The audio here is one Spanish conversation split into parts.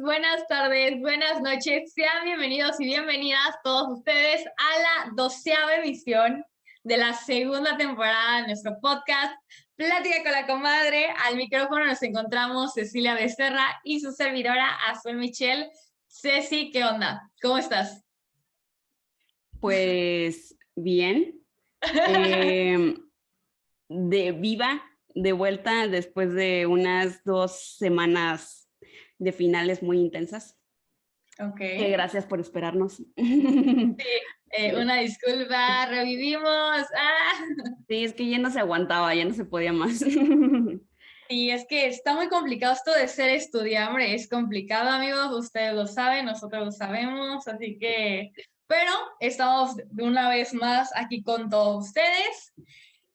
buenas tardes, buenas noches. Sean bienvenidos y bienvenidas todos ustedes a la 12ª emisión de la segunda temporada de nuestro podcast Plática con la Comadre. Al micrófono nos encontramos Cecilia Becerra y su servidora Azul Michelle. Ceci, ¿qué onda? ¿Cómo estás? Pues bien, de viva, de vuelta después de unas 2 semanas de finales muy intensas. Ok. Gracias por esperarnos. Sí, una disculpa, revivimos. Sí, es que ya no se aguantaba, ya no se podía más. Sí, es que está muy complicado esto de ser estudiante, es complicado, amigos, ustedes lo saben, nosotros lo sabemos, así que, pero estamos de una vez más aquí con todos ustedes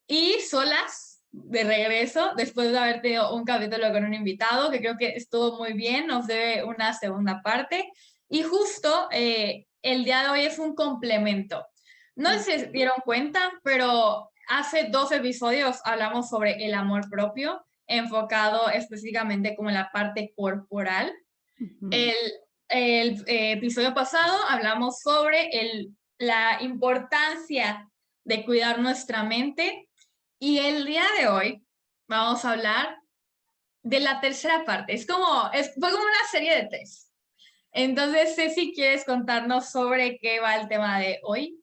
y solas de regreso, después de haber tenido un capítulo con un invitado, que creo que estuvo muy bien, nos debe una segunda parte, y justo el día de hoy es un complemento. No sé si se dieron cuenta, pero hace 2 episodios hablamos sobre el amor propio, enfocado específicamente como en la parte corporal. El episodio pasado hablamos sobre la importancia de cuidar nuestra mente y el día de hoy vamos a hablar de la tercera parte. Fue como una serie de 3. Entonces, Ceci, ¿quieres contarnos sobre qué va el tema de hoy?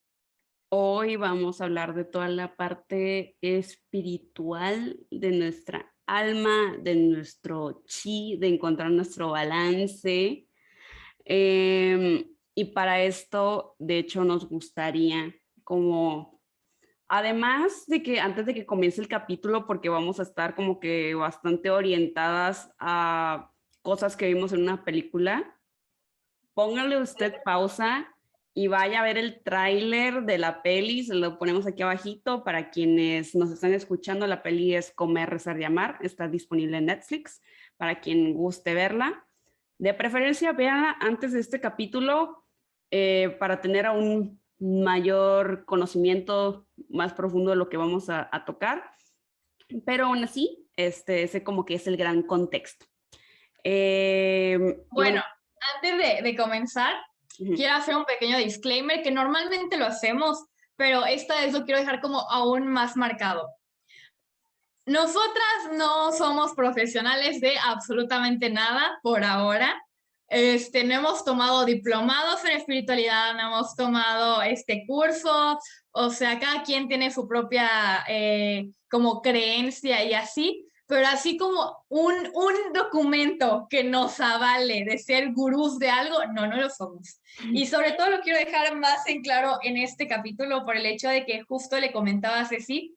Hoy vamos a hablar de toda la parte espiritual de nuestra alma, de nuestro chi, de encontrar nuestro balance. Y para esto, de hecho, nos gustaría como, además de que antes de que comience el capítulo, porque vamos a estar como que bastante orientadas a cosas que vimos en una película, póngale usted pausa y vaya a ver el tráiler de la peli, se lo ponemos aquí abajito para quienes nos están escuchando. La peli es Comer, Rezar y Amar, está disponible en Netflix para quien guste verla. De preferencia, véanla antes de este capítulo para tener aún mayor conocimiento más profundo de lo que vamos a tocar, pero aún así, sé como que es el gran contexto. Bueno, antes de comenzar, quiero hacer un pequeño disclaimer que normalmente lo hacemos, pero esta vez lo quiero dejar como aún más marcado. Nosotras no somos profesionales de absolutamente nada por ahora. No hemos tomado diplomados en espiritualidad, no hemos tomado curso, o sea, cada quien tiene su propia como creencia y así, pero así como un documento que nos avale de ser gurús de algo, no lo somos. Y sobre todo lo quiero dejar más en claro en este capítulo por el hecho de que justo le comentaba a Ceci,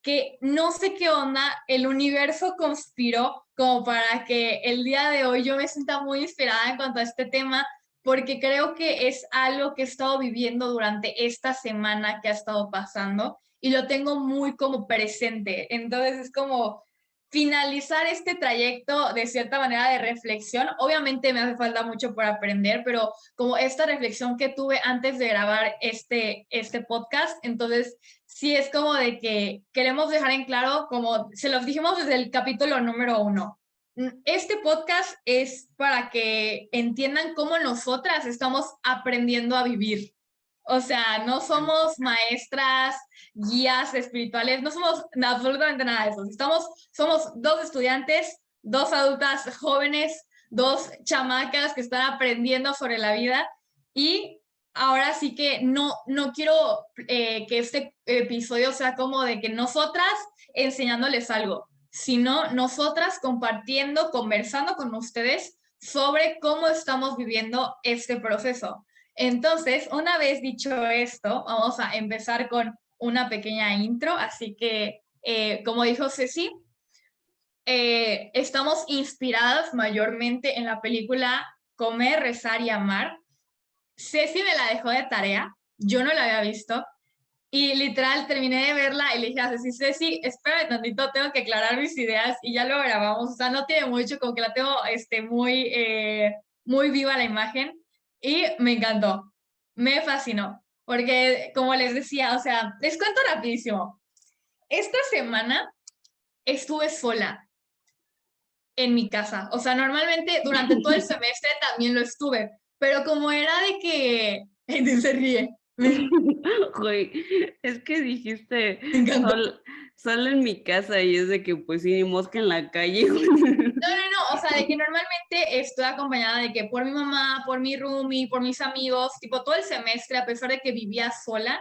que no sé qué onda, el universo conspiró como para que el día de hoy yo me sienta muy inspirada en cuanto a este tema, porque creo que es algo que he estado viviendo durante esta semana que ha estado pasando y lo tengo muy como presente. Entonces es como finalizar este trayecto de cierta manera de reflexión. Obviamente me hace falta mucho por aprender, pero como esta reflexión que tuve antes de grabar este podcast, entonces sí es como de que queremos dejar en claro, como se los dijimos desde el capítulo número 1, este podcast es para que entiendan cómo nosotras estamos aprendiendo a vivir. O sea, no somos maestras, guías espirituales, no somos absolutamente nada de eso. Somos 2 estudiantes, 2 adultas jóvenes, 2 chamacas que están aprendiendo sobre la vida y ahora sí que no quiero que este episodio sea como de que nosotras enseñándoles algo, sino nosotras compartiendo, conversando con ustedes sobre cómo estamos viviendo este proceso. Entonces, una vez dicho esto, vamos a empezar con una pequeña intro, así que, como dijo Ceci, estamos inspiradas mayormente en la película Comer, Rezar y Amar. Ceci me la dejó de tarea, yo no la había visto, y literal terminé de verla y le dije a Ceci, espérame tantito, tengo que aclarar mis ideas y ya lo grabamos. O sea, no tiene mucho, como que la tengo muy viva la imagen y me encantó, me fascinó, porque como les decía, o sea, les cuento rapidísimo. Esta semana estuve sola. en mi casa. O sea, normalmente durante todo el semestre también lo estuve, pero como era de que... Se ríe. Güey, es que dijiste Me encantó. solo en mi casa y es de que pues sí, ni mosca en la calle. No, o sea, de que normalmente estoy acompañada de que por mi mamá, por mi roomie, por mis amigos, tipo todo el semestre, a pesar de que vivía sola,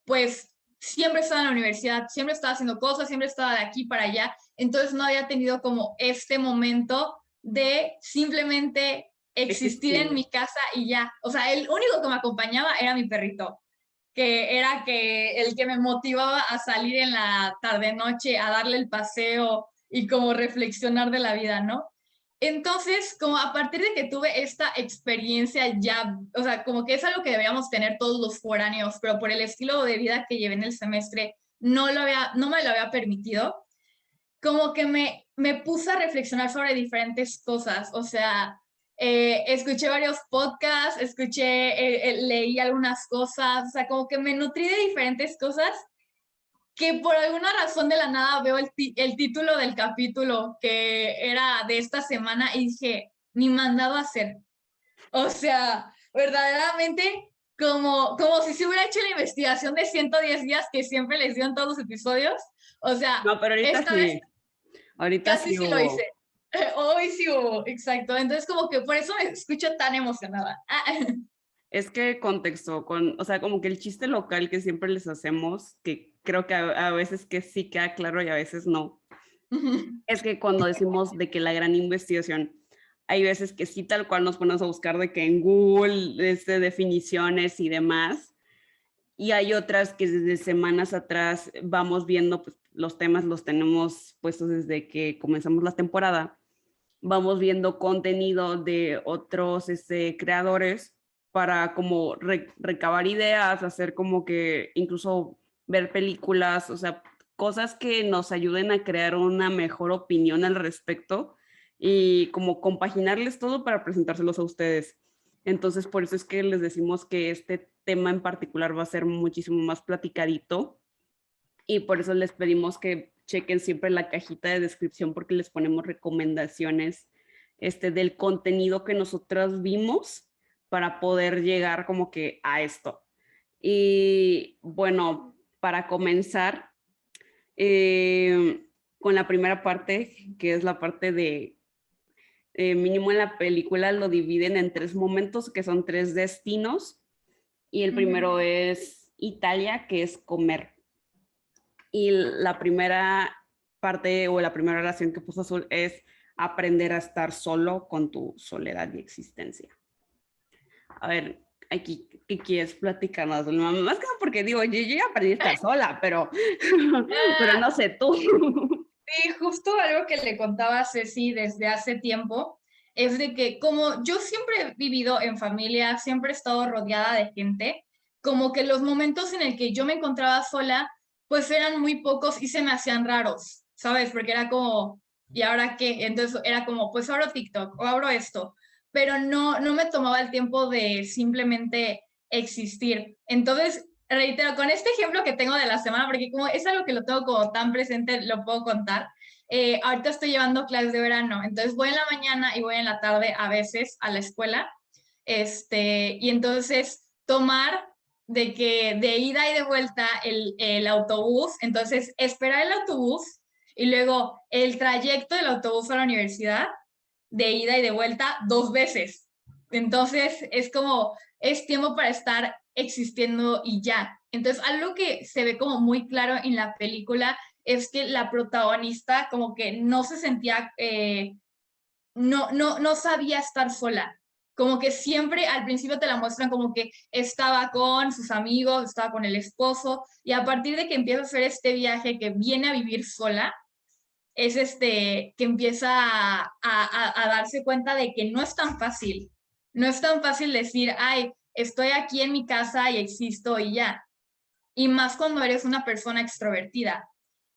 pues siempre estaba en la universidad, siempre estaba haciendo cosas, siempre estaba de aquí para allá, entonces no había tenido como este momento de simplemente existir en Existir. mi casa y ya. O sea, el único que me acompañaba era mi perrito, que era el que me motivaba a salir en la tarde-noche, a darle el paseo y como reflexionar de la vida, ¿no? Entonces, como a partir de que tuve esta experiencia ya, o sea, como que es algo que deberíamos tener todos los foráneos, pero por el estilo de vida que llevé en el semestre, no me lo había permitido, como que me puse a reflexionar sobre diferentes cosas, o sea, escuché varios podcasts, leí algunas cosas, o sea, como que me nutrí de diferentes cosas que por alguna razón de la nada veo el título del capítulo que era de esta semana y dije, ni mandado a hacer. O sea, verdaderamente como si se hubiera hecho la investigación de 110 días que siempre les dio en todos los episodios. O sea, No, pero esta vez ahorita casi sí sí lo hice. hubo. Hoy sí hubo, exacto. Entonces como que por eso me escucho tan emocionada. Es que contexto, o sea, como que el chiste local que siempre les hacemos, que creo que a veces que sí queda claro y a veces no, es que cuando decimos de que la gran investigación, hay veces que sí tal cual nos ponemos a buscar de que en Google, definiciones y demás, y hay otras que desde semanas atrás vamos viendo, pues los temas los tenemos puestos desde que comenzamos la temporada, vamos viendo contenido de otros creadores para como recabar ideas, hacer como que incluso ver películas, o sea, cosas que nos ayuden a crear una mejor opinión al respecto y como compaginarles todo para presentárselos a ustedes. Entonces, por eso es que les decimos que este tema en particular va a ser muchísimo más platicadito y por eso les pedimos que chequen siempre la cajita de descripción porque les ponemos recomendaciones del contenido que nosotras vimos para poder llegar como que a esto. Y bueno, para comenzar con la primera parte, que es la parte de mínimo en la película lo dividen en 3 momentos, que son 3 destinos. Y el primero es Italia, que es comer. Y la primera parte o la primera oración que puso Azul es aprender a estar solo con tu soledad y existencia. A ver, aquí, ¿qué quieres platicarnos? Más que nada porque digo, yo ya aprendí a estar sola, pero no sé tú. Sí, justo algo que le contaba a Ceci desde hace tiempo es de que como yo siempre he vivido en familia, siempre he estado rodeada de gente, como que los momentos en el que yo me encontraba sola, pues eran muy pocos y se me hacían raros, ¿sabes? Porque era como, ¿y ahora qué? Entonces era como, pues abro TikTok o abro esto, pero no me tomaba el tiempo de simplemente existir. Entonces reitero, con este ejemplo que tengo de la semana, porque como es algo que lo tengo como tan presente, lo puedo contar. Ahorita estoy llevando clases de verano, entonces voy en la mañana y voy en la tarde a veces a la escuela, y entonces tomar de que de ida y de vuelta el autobús, entonces esperar el autobús y luego el trayecto del autobús a la universidad, de ida y de vuelta 2 veces. Entonces es como, es tiempo para estar existiendo y ya. Entonces algo que se ve como muy claro en la película es que la protagonista como que no se sentía, no sabía estar sola. Como que siempre al principio te la muestran como que estaba con sus amigos, estaba con el esposo, y a partir de que empieza a hacer este viaje que viene a vivir sola, es que empieza a darse cuenta de que no es tan fácil. No es tan fácil decir, ay, estoy aquí en mi casa y existo y ya. Y más cuando eres una persona extrovertida.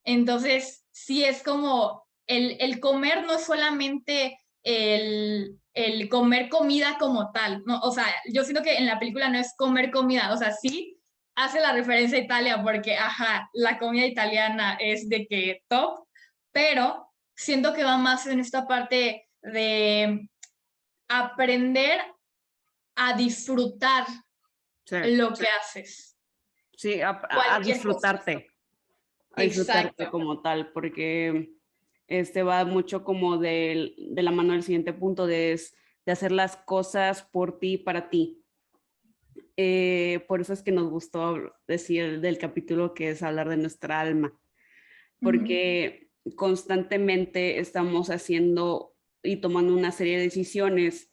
Entonces, sí es como el comer no es solamente el comer comida como tal, ¿no? O sea, yo siento que en la película no es comer comida, o sea, sí hace la referencia a Italia porque, ajá, la comida italiana es de que top, pero siento que va más en esta parte de aprender a disfrutar lo que haces. Sí, a disfrutarte. A disfrutarte como tal, porque va mucho como de la mano del siguiente punto, de hacer las cosas por ti, para ti. Por eso es que nos gustó decir del capítulo que es hablar de nuestra alma, porque constantemente estamos haciendo y tomando una serie de decisiones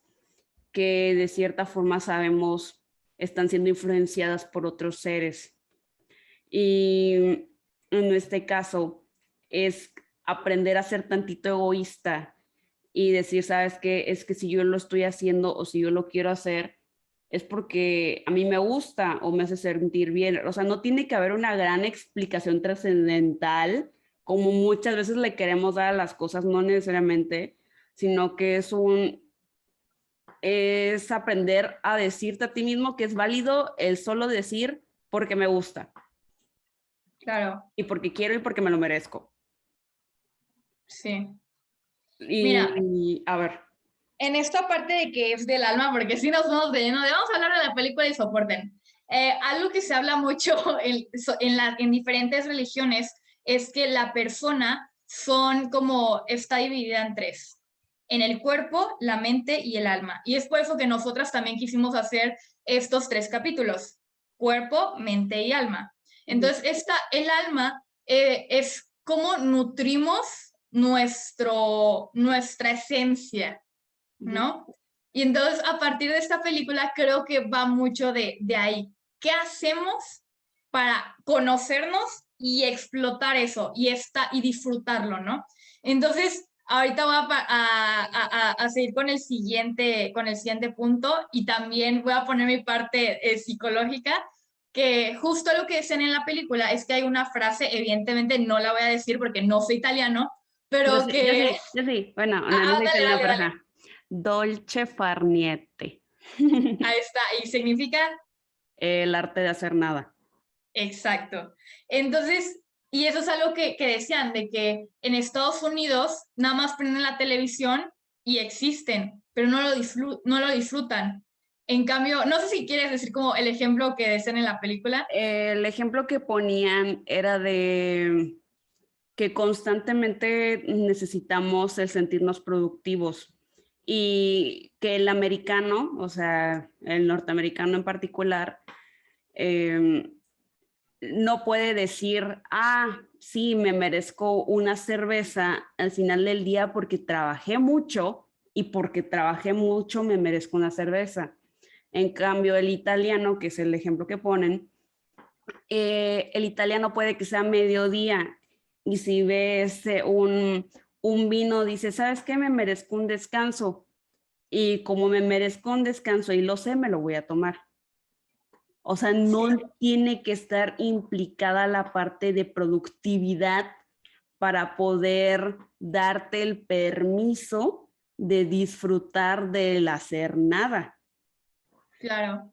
que de cierta forma sabemos están siendo influenciadas por otros seres. Y en este caso es aprender a ser tantito egoísta y decir, ¿sabes qué? Es que si yo lo estoy haciendo o si yo lo quiero hacer, es porque a mí me gusta o me hace sentir bien. O sea, no tiene que haber una gran explicación trascendental, como muchas veces le queremos dar a las cosas, no necesariamente, sino que es aprender a decirte a ti mismo que es válido el solo decir porque me gusta. Claro. Y porque quiero y porque me lo merezco. Sí. Mira, a ver. En esta parte de que es del alma, porque si nos vamos de lleno, vamos a hablar de la película y soporten. Algo que se habla mucho en diferentes religiones es que la persona está dividida en tres: en el cuerpo, la mente y el alma. Y es por eso que nosotras también quisimos hacer estos 3 capítulos: cuerpo, mente y alma. Entonces, el alma es cómo nutrimos nuestra esencia, ¿no? Y entonces, a partir de esta película, creo que va mucho de ahí. ¿Qué hacemos para conocernos y explotar eso y disfrutarlo, ¿no? Entonces, ahorita voy a seguir con el siguiente punto, y también voy a poner mi parte psicológica, que justo lo que dicen en la película es que hay una frase, evidentemente no la voy a decir porque no soy italiano, pero yo sí. Bueno, no dale, italiano, pero dale. Dolce far niente. Ahí está, y significa el arte de hacer nada. Exacto. Entonces, y eso es algo que decían, de que en Estados Unidos nada más prenden la televisión y existen, pero no lo disfrutan. En cambio, no sé si quieres decir como el ejemplo que decían en la película. El ejemplo que ponían era de que constantemente necesitamos el sentirnos productivos y que el americano, o sea, el norteamericano en particular, no puede decir, sí, me merezco una cerveza al final del día porque trabajé mucho y porque trabajé mucho me merezco una cerveza. En cambio, el italiano, que es el ejemplo que ponen, el italiano puede que sea mediodía y si ves un vino, dice, ¿sabes qué? Me merezco un descanso y como me merezco un descanso y lo sé, me lo voy a tomar. O sea, no tiene que estar implicada la parte de productividad para poder darte el permiso de disfrutar del hacer nada. Claro.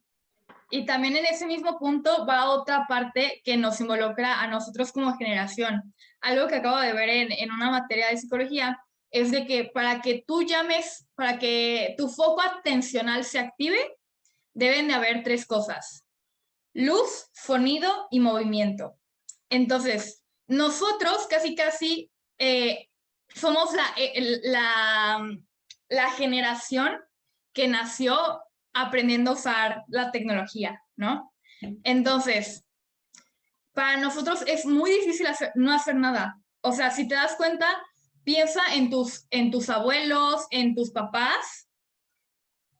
Y también en ese mismo punto va otra parte que nos involucra a nosotros como generación. Algo que acabo de ver en una materia de psicología es de que para que tu foco atencional se active, deben de haber 3 cosas: luz, sonido y movimiento. Entonces, nosotros casi somos la generación que nació aprendiendo a usar la tecnología, ¿no? Entonces, para nosotros es muy difícil no hacer nada. O sea, si te das cuenta, piensa en tus abuelos, en tus papás.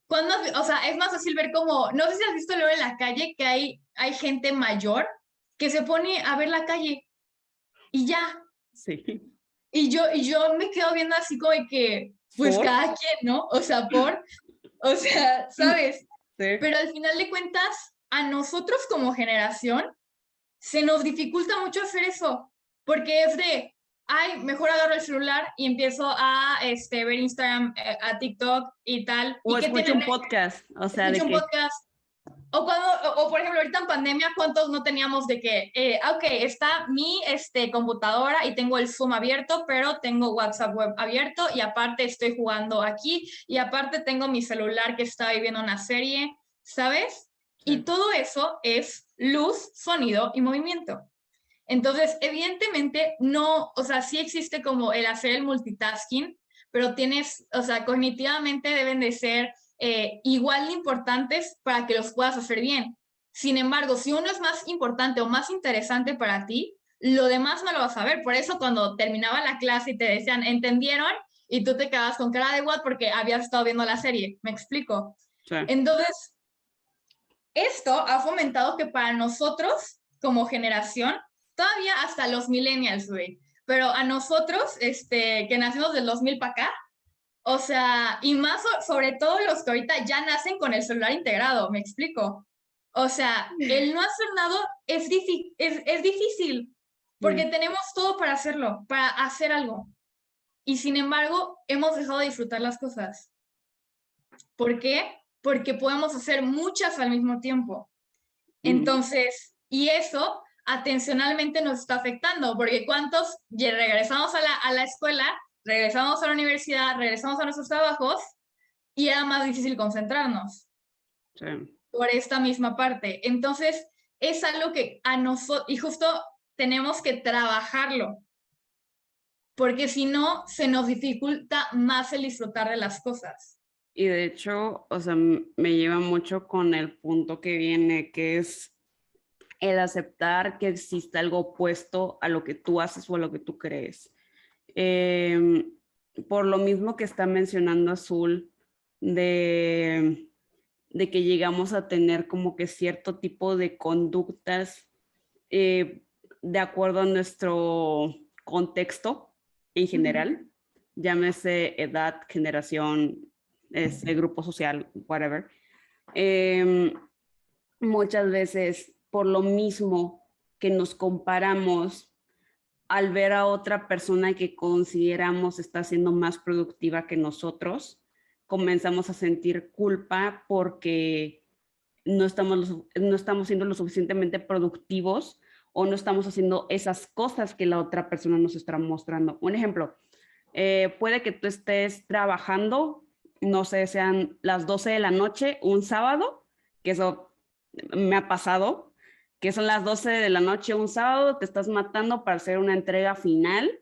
O sea, es más fácil ver como, no sé si has visto luego en la calle que hay gente mayor que se pone a ver la calle y ya. Sí. Y yo me quedo viendo así como de que, pues cada quien, ¿no? O sea, ¿sabes? Sí. Pero al final de cuentas, a nosotros como generación, se nos dificulta mucho hacer eso, porque es de, mejor agarro el celular y empiezo a ver Instagram, a TikTok y tal. O ¿Y escucho un podcast, o sea, escucho un podcast. o por ejemplo, ahorita en pandemia, ¿cuántos no teníamos de que, ok, está mi computadora y tengo el Zoom abierto, pero tengo WhatsApp web abierto y aparte estoy jugando aquí y aparte tengo mi celular que está viendo una serie, ¿sabes? Sí. Y todo eso es luz, sonido y movimiento. Entonces, evidentemente, no, o sea, sí existe como el hacer el multitasking, pero tienes, o sea, cognitivamente deben de ser igual de importantes para que los puedas hacer bien. Sin embargo, si uno es más importante o más interesante para ti, lo demás no lo vas a ver. Por eso cuando terminaba la clase y te decían, ¿entendieron? Y tú te quedabas con cara de what porque habías estado viendo la serie. ¿Me explico? Sí. Entonces, esto ha fomentado que para nosotros, como generación, todavía hasta los millennials, güey, pero a nosotros, que nacimos del 2000 para acá, o sea, y más sobre todo los que ahorita ya nacen con el celular integrado, ¿me explico? O sea, el no hacer nada es difícil, porque tenemos todo para hacerlo, para hacer algo. Y sin embargo, hemos dejado de disfrutar las cosas. ¿Por qué? Porque podemos hacer muchas al mismo tiempo. Entonces, y eso atencionalmente nos está afectando, porque ¿cuántos regresamos a la escuela, regresamos a la universidad, regresamos a nuestros trabajos y era más difícil concentrarnos? Sí. Por esta misma parte. Entonces, es algo que a nosotros, y justo tenemos que trabajarlo, porque si no, se nos dificulta más el disfrutar de las cosas. Y de hecho, o sea, me lleva mucho con el punto que viene, que es el aceptar que existe algo opuesto a lo que tú haces o a lo que tú crees. Por lo mismo que está mencionando Azul, de que llegamos a tener como que cierto tipo de conductas de acuerdo a nuestro contexto en general, llámese edad, generación, grupo social, whatever. Muchas veces, por lo mismo que nos comparamos, al ver a otra persona que consideramos está siendo más productiva que nosotros, comenzamos a sentir culpa porque no estamos siendo lo suficientemente productivos o no estamos haciendo esas cosas que la otra persona nos está mostrando. Un ejemplo, puede que tú estés trabajando, no sé, sean las 12 de la noche, un sábado, que eso me ha pasado, que son las 12 de la noche un sábado, te estás matando para hacer una entrega final,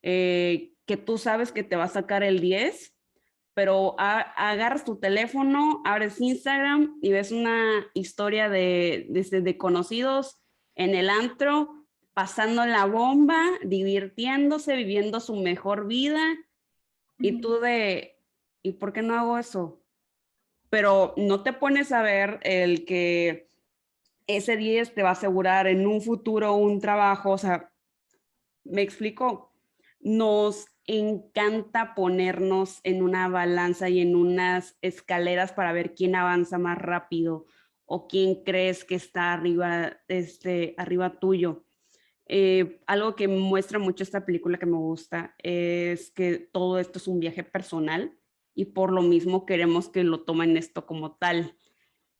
que tú sabes que te va a sacar el 10, pero agarras tu teléfono, abres Instagram y ves una historia de conocidos en el antro, pasando la bomba, divirtiéndose, viviendo su mejor vida, y tú ¿y por qué no hago eso? Pero no te pones a ver el que ese 10 te va a asegurar en un futuro un trabajo, o sea, me explico, nos encanta ponernos en una balanza y en unas escaleras para ver quién avanza más rápido o quién crees que está arriba tuyo. Algo que muestra mucho esta película que me gusta es que todo esto es un viaje personal y por lo mismo queremos que lo tomen esto como tal.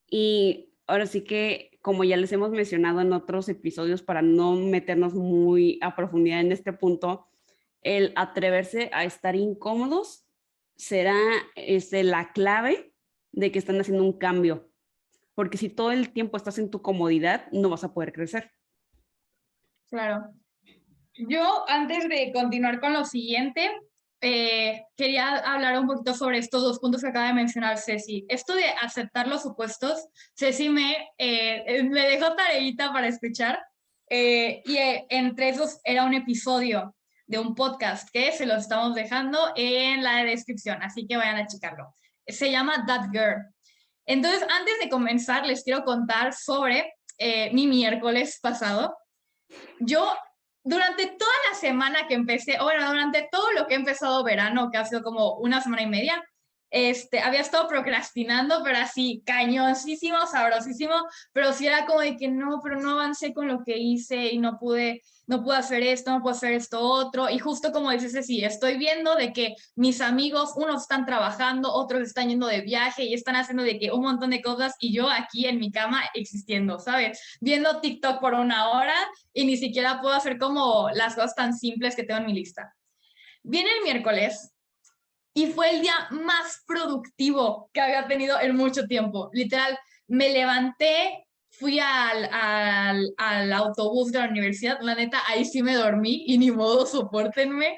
Y ahora sí que, como ya les hemos mencionado en otros episodios, para no meternos muy a profundidad en este punto, el atreverse a estar incómodos será la clave de que están haciendo un cambio. Porque si todo el tiempo estás en tu comodidad, no vas a poder crecer. Claro. Yo, antes de continuar con lo siguiente, quería hablar un poquito sobre estos dos puntos que acaba de mencionar Ceci. Esto de aceptar los opuestos, Ceci me dejó tareita para escuchar, y entre esos era un episodio de un podcast que se los estamos dejando en la descripción, así que vayan a checarlo. Se llama That Girl. Entonces, antes de comenzar, les quiero contar sobre mi miércoles pasado. Yo, durante toda la semana que empecé, o bueno, durante todo lo que he empezado verano, que ha sido como una semana y media, había estado procrastinando, pero así, cañoncísimo, sabrosísimo, pero sí era como de que no, pero no avancé con lo que hice y no pude hacer esto, no puedo hacer esto otro, y justo como dices, sí, estoy viendo de que mis amigos, unos están trabajando, otros están yendo de viaje y están haciendo de que un montón de cosas y yo aquí en mi cama existiendo, ¿sabes? Viendo TikTok por 1 hora y ni siquiera puedo hacer como las cosas tan simples que tengo en mi lista. Viene el miércoles y fue el día más productivo que había tenido en mucho tiempo. Literal, me levanté, fui al autobús de la universidad, la neta, ahí sí me dormí y ni modo, soportenme.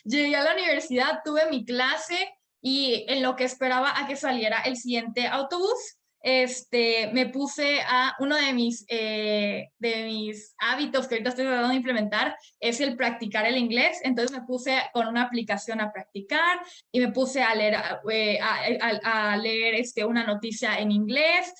Llegué a la universidad, tuve mi clase y en lo que esperaba a que saliera el siguiente autobús, me puse a uno de mis hábitos que ahorita estoy tratando de implementar, es el practicar el inglés. Entonces me puse con una aplicación a practicar y me puse a leer, una noticia en inglés.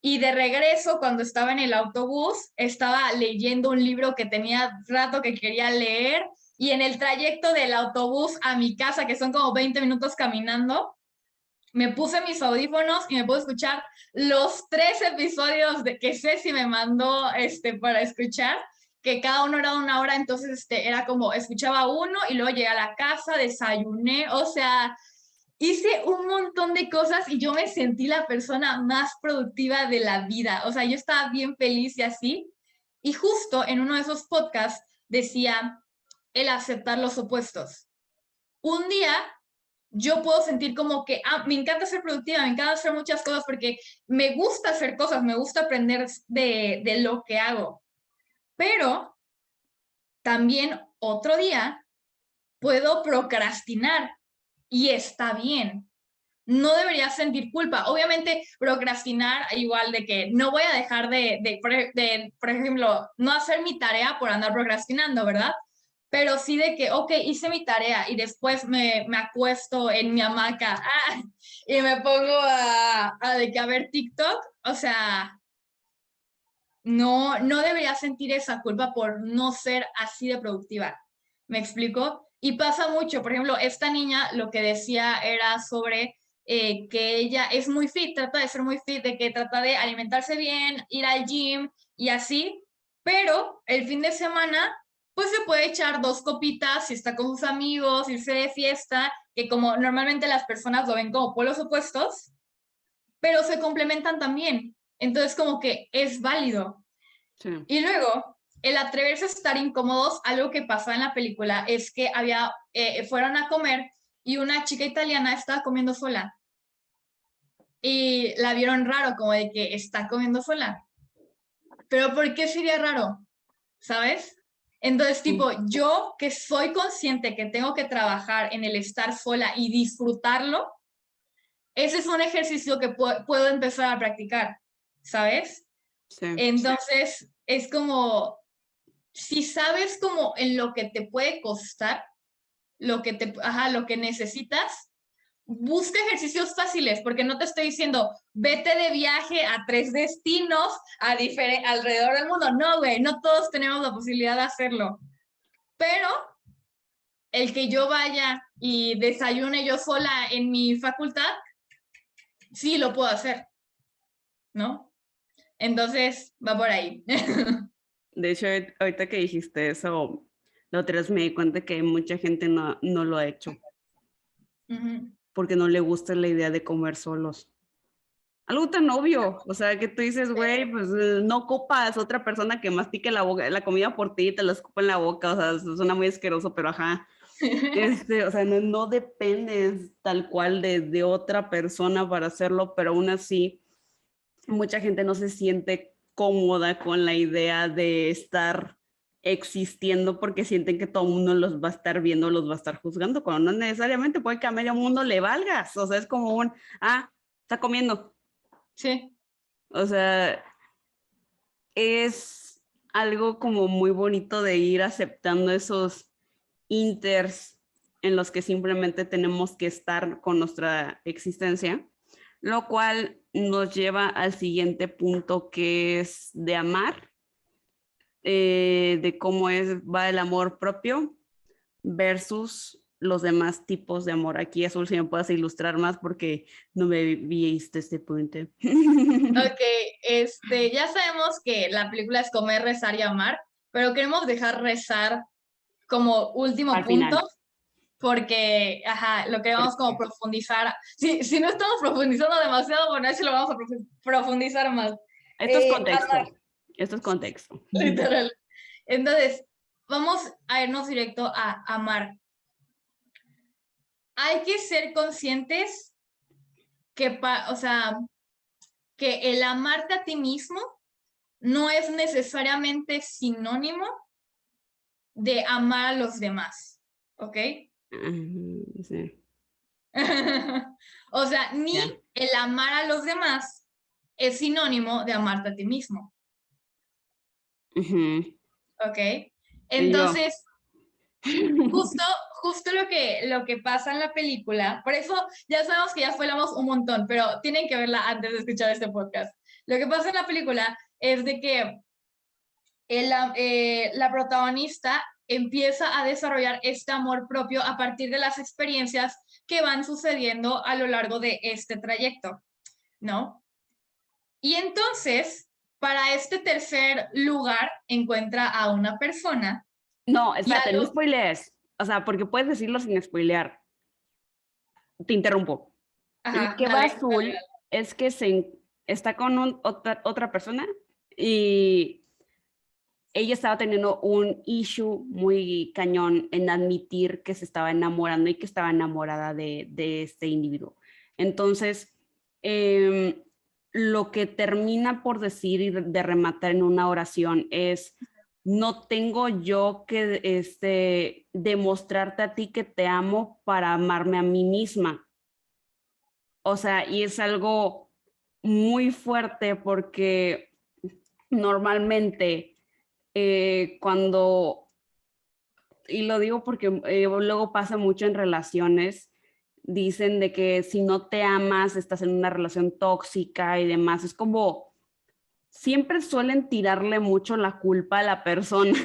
Y de regreso, cuando estaba en el autobús, estaba leyendo un libro que tenía rato que quería leer. Y en el trayecto del autobús a mi casa, que son como 20 minutos caminando, me puse mis audífonos y me pude escuchar los 3 episodios que Ceci me mandó para escuchar, que cada uno era de 1 hora. Entonces era como escuchaba uno y luego llegué a la casa, desayuné, o sea, hice un montón de cosas y yo me sentí la persona más productiva de la vida. O sea, yo estaba bien feliz y así. Y justo en uno de esos podcasts decía el aceptar los opuestos. Un día yo puedo sentir como que me encanta ser productiva, me encanta hacer muchas cosas porque me gusta hacer cosas, me gusta aprender de lo que hago. Pero también otro día puedo procrastinar y está bien. No deberías sentir culpa. Obviamente, procrastinar igual de que no voy a dejar por ejemplo, no hacer mi tarea por andar procrastinando, ¿verdad? Pero sí de que, ok, hice mi tarea y después me acuesto en mi hamaca y me pongo a ver TikTok. O sea, no debería sentir esa culpa por no ser así de productiva. ¿Me explico? Y pasa mucho. Por ejemplo, esta niña lo que decía era sobre que ella es muy fit, trata de ser muy fit, de que trata de alimentarse bien, ir al gym y así, pero el fin de semana pues se puede echar 2 copitas si está con sus amigos, irse de fiesta, que como normalmente las personas lo ven como polos opuestos, pero se complementan también. Entonces como que es válido. Sí. Y luego, el atreverse a estar incómodos, algo que pasó en la película es que fueron a comer y una chica italiana estaba comiendo sola. Y la vieron raro, como de que está comiendo sola. Pero ¿por qué sería raro? ¿Sabes? Entonces, tipo, yo que soy consciente que tengo que trabajar en el estar sola y disfrutarlo, ese es un ejercicio que puedo empezar a practicar, ¿sabes? Sí. Entonces, es como, si sabes como en lo que te puede costar, lo que necesitas, busca ejercicios fáciles, porque no te estoy diciendo, vete de viaje a 3 destinos alrededor del mundo. No, güey, no todos tenemos la posibilidad de hacerlo. Pero el que yo vaya y desayune yo sola en mi facultad, sí lo puedo hacer, ¿no? Entonces, va por ahí. De hecho, ahorita que dijiste eso, la otra vez me di cuenta que mucha gente no lo ha hecho. Porque no le gusta la idea de comer solos. Algo tan obvio, o sea, que tú dices, güey, pues no ocupas otra persona que mastique la comida por ti y te la escupa en la boca, o sea, suena muy asqueroso, pero ajá. O sea, no dependes tal cual de otra persona para hacerlo, pero aún así, mucha gente no se siente cómoda con la idea de estar existiendo porque sienten que todo el mundo los va a estar viendo, los va a estar juzgando, cuando no necesariamente puede que a medio mundo le valgas, o sea, es como está comiendo. Sí. O sea, es algo como muy bonito de ir aceptando esos inters en los que simplemente tenemos que estar con nuestra existencia, lo cual nos lleva al siguiente punto, que es de amar, de cómo va el amor propio versus los demás tipos de amor. Aquí, Azul, si me puedes ilustrar más porque no me viste este punto. Ok, ya sabemos que la película es Comer, Rezar y Amar, pero queremos dejar rezar como último Al punto, final. porque, ajá, lo queremos como profundizar. Si no estamos profundizando demasiado, bueno, eso lo vamos a profundizar más. Esto es contexto. Amar, Esto es contexto. literal. Entonces, vamos a irnos directo a amar. Hay que ser conscientes que, o sea, que el amarte a ti mismo no es necesariamente sinónimo de amar a los demás, ¿ok? Sí. O sea, ni Yeah. el amar a los demás es sinónimo de amarte a ti mismo, ¿ok? Entonces, justo lo que pasa en la película, por eso ya sabemos que ya hablamos un montón, pero tienen que verla antes de escuchar este podcast. Lo que pasa en la película es de que la protagonista empieza a desarrollar este amor propio a partir de las experiencias que van sucediendo a lo largo de este trayecto, ¿no? Y entonces, para este tercer lugar, encuentra a una persona. No, espérate, no spoilees. O sea, porque puedes decirlo sin spoilear. Te interrumpo. Lo Ajá, que va dale, Azul dale. es que está con otra persona y ella estaba teniendo un issue muy cañón en admitir que se estaba enamorando y que estaba enamorada de este individuo. Entonces, lo que termina por decir y de rematar en una oración es, no tengo yo que demostrarte a ti que te amo para amarme a mí misma. O sea, y es algo muy fuerte porque normalmente cuando, y lo digo porque luego pasa mucho en relaciones, dicen de que si no te amas, estás en una relación tóxica y demás. Es como, siempre suelen tirarle mucho la culpa a la persona,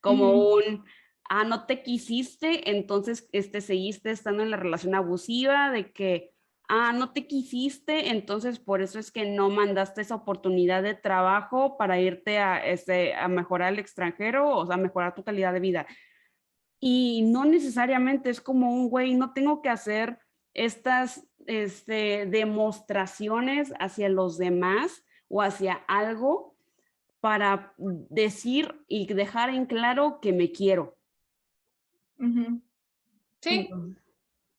como no te quisiste, entonces seguiste estando en la relación abusiva de que, no te quisiste, entonces por eso es que no mandaste esa oportunidad de trabajo para irte a mejorar el extranjero, o sea, mejorar tu calidad de vida. Y no necesariamente es como un güey, no tengo que hacer estas demostraciones hacia los demás o hacia algo para decir y dejar en claro que me quiero. Sí,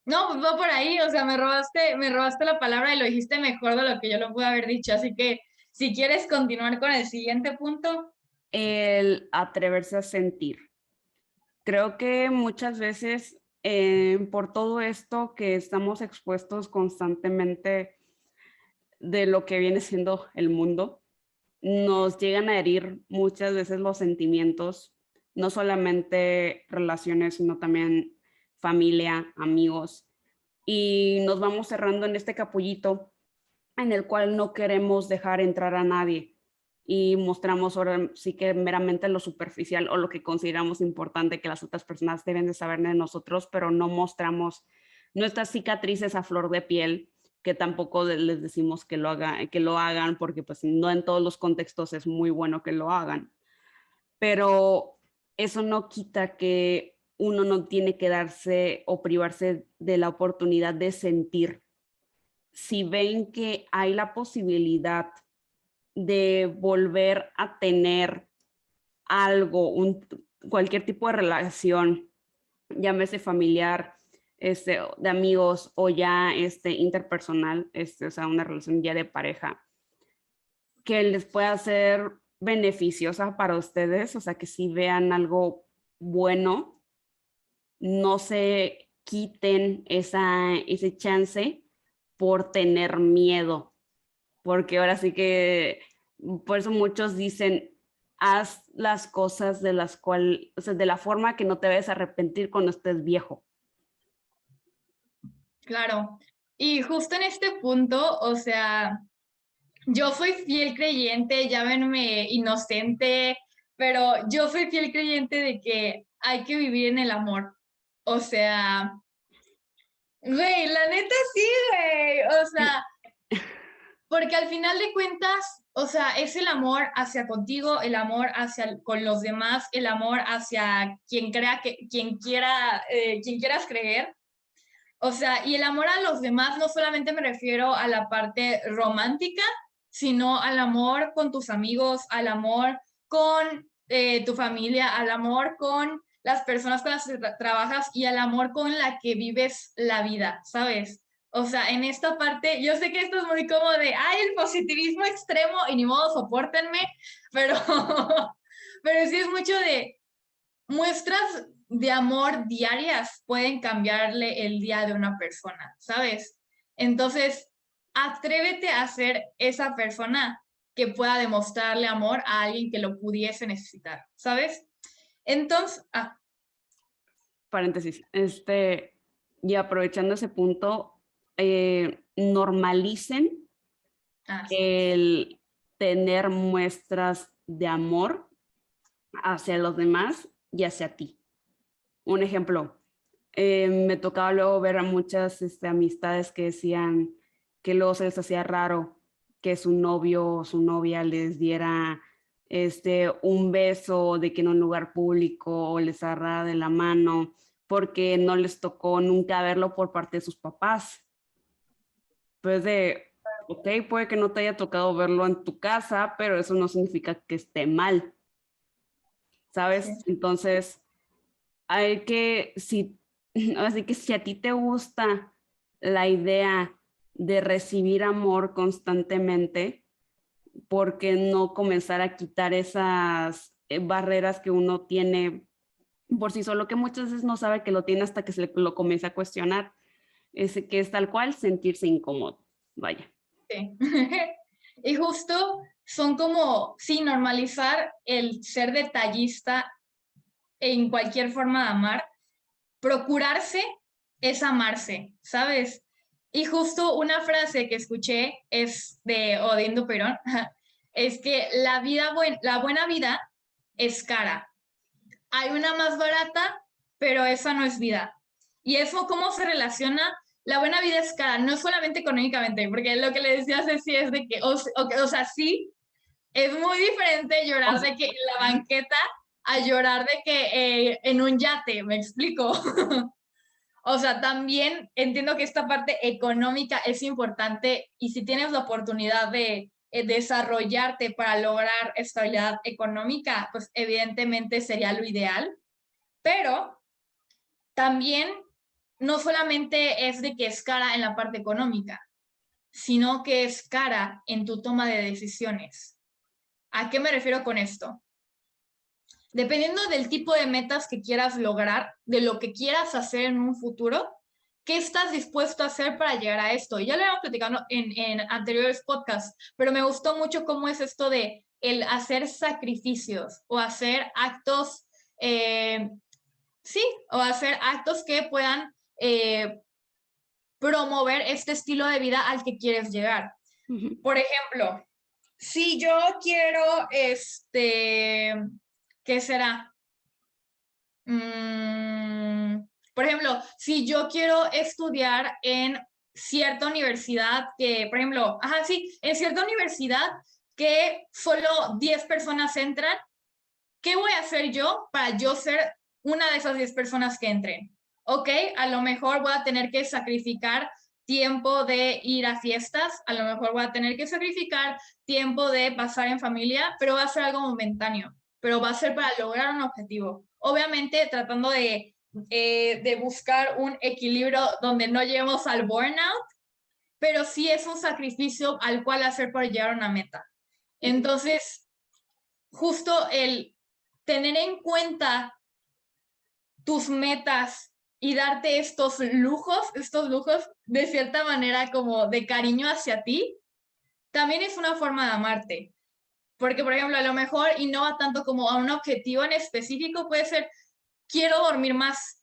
no, pues va por ahí, o sea, me robaste la palabra y lo dijiste mejor de lo que yo lo pude haber dicho, así que si quieres continuar con el siguiente punto. El atreverse a sentir. Creo que muchas veces por todo esto que estamos expuestos constantemente de lo que viene siendo el mundo, nos llegan a herir muchas veces los sentimientos, no solamente relaciones, sino también familia, amigos, y nos vamos cerrando en este capullito en el cual no queremos dejar entrar a nadie y mostramos ahora sí que meramente lo superficial o lo que consideramos importante que las otras personas deben de saber de nosotros, pero no mostramos nuestras cicatrices a flor de piel, que tampoco les decimos que lo hagan, porque pues no en todos los contextos es muy bueno que lo hagan. Pero eso no quita que uno no tiene que darse o privarse de la oportunidad de sentir. Si ven que hay la posibilidad de volver a tener algo, cualquier tipo de relación, llámese familiar, de amigos o ya interpersonal, o sea, una relación ya de pareja, que les pueda ser beneficiosa para ustedes, o sea, que si vean algo bueno, no se quiten ese chance por tener miedo, porque ahora sí que, por eso muchos dicen, haz las cosas de las cuales, o sea, de la forma que no te vayas a arrepentir cuando estés viejo. Claro, y justo en este punto, o sea, yo soy fiel creyente, llámenme inocente, pero yo soy fiel creyente de que hay que vivir en el amor. O sea, güey, la neta sí, güey. O sea, porque al final de cuentas, o sea, es el amor hacia contigo, el amor hacia con los demás, el amor hacia quien crea que, quien quiera, quien quieras creer. O sea, y el amor a los demás no solamente me refiero a la parte romántica, sino al amor con tus amigos, al amor con tu familia, al amor con las personas con las que trabajas y al amor con la que vives la vida, ¿sabes? O sea, en esta parte, yo sé que esto es muy como de, ay, el positivismo extremo y ni modo, sopórtenme, pero, pero sí es mucho de muestras de amor diarias pueden cambiarle el día de una persona, ¿sabes? Entonces, atrévete a ser esa persona que pueda demostrarle amor a alguien que lo pudiese necesitar, ¿sabes? Entonces, Paréntesis, y aprovechando ese punto, normalicen sí. el tener muestras de amor hacia los demás y hacia ti. Un ejemplo, me tocaba luego ver a muchas amistades que decían que luego se les hacía raro que su novio o su novia les diera un beso de que en un lugar público o les agarrara de la mano porque no les tocó nunca verlo por parte de sus papás. Pues ok, puede que no te haya tocado verlo en tu casa, pero eso no significa que esté mal, ¿sabes? Sí. Entonces, hay que, así que si a ti te gusta la idea de recibir amor constantemente, ¿por qué no comenzar a quitar esas barreras que uno tiene por sí solo, que muchas veces no sabe que lo tiene hasta que se lo comienza a cuestionar? Que es tal cual sentirse incómodo, vaya. Sí. Y justo son como, sí, normalizar el ser detallista en cualquier forma de amar. Procurarse es amarse, ¿sabes? Y justo una frase que escuché es de Odín Duperón, es que la buena vida es cara. Hay una más barata, pero esa no es vida. Y eso, ¿cómo se relaciona? La buena vida es cara, no solamente económicamente, porque lo que le decía Ceci es de que, o sea, sí, es muy diferente llorar de que en la banqueta a llorar de que en un yate, ¿me explico? O sea, también entiendo que esta parte económica es importante y si tienes la oportunidad de desarrollarte para lograr estabilidad económica, pues evidentemente sería lo ideal, pero también no solamente es de que es cara en la parte económica, sino que es cara en tu toma de decisiones. ¿A qué me refiero con esto? Dependiendo del tipo de metas que quieras lograr, de lo que quieras hacer en un futuro, ¿qué estás dispuesto a hacer para llegar a esto? Ya lo habíamos platicado en anteriores podcasts, pero me gustó mucho cómo es esto de el hacer sacrificios o hacer actos, sí, o hacer actos que puedan promover este estilo de vida al que quieres llegar. Por ejemplo, si yo quiero, ¿qué será? Por ejemplo, si yo quiero estudiar en cierta universidad que, por ejemplo, sí, en cierta universidad que solo 10 personas entran, ¿qué voy a hacer yo para yo ser una de esas 10 personas que entren? Ok, a lo mejor voy a tener que sacrificar tiempo de ir a fiestas, a lo mejor voy a tener que sacrificar tiempo de pasar en familia, pero va a ser algo momentáneo, pero va a ser para lograr un objetivo. Obviamente tratando de buscar un equilibrio donde no lleguemos al burnout, pero sí es un sacrificio al cual hacer para llegar a una meta. Entonces, justo el tener en cuenta tus metas y darte estos lujos de cierta manera como de cariño hacia ti, también es una forma de amarte. Porque, por ejemplo, a lo mejor, y no va tanto como a un objetivo en específico, puede ser, quiero dormir más.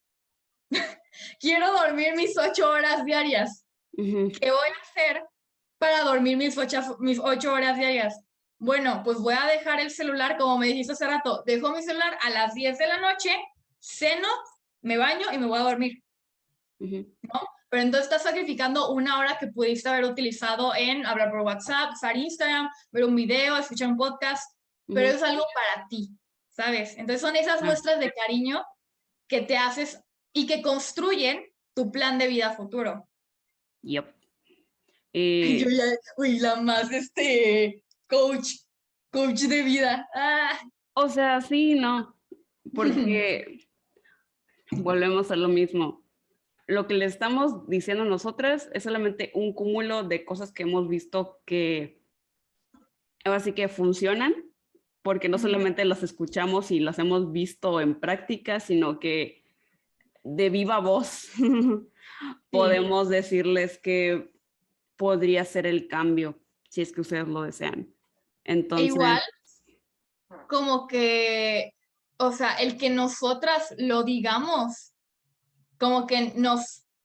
Quiero dormir mis 8 horas diarias. ¿Qué voy a hacer para dormir mis 8 horas diarias? Bueno, pues voy a dejar el celular, como me dijiste hace rato, dejo mi celular a las 10 de la noche, ceno, me baño y me voy a dormir, ¿no? Pero entonces estás sacrificando 1 hora que pudiste haber utilizado en hablar por WhatsApp, usar Instagram, ver un video, escuchar un podcast, pero es algo para ti, ¿sabes? Entonces son esas muestras de cariño que te haces y que construyen tu plan de vida futuro. Yep. Yo ya, uy, la más, coach de vida. O sea, sí, no, porque volvemos a lo mismo. Lo que le estamos diciendo nosotras es solamente un cúmulo de cosas que hemos visto que así que funcionan, porque no solamente las escuchamos y las hemos visto en práctica, sino que de viva voz podemos decirles que podría ser el cambio, si es que ustedes lo desean. Entonces, igual, como que, o sea, el que nosotras lo digamos, como que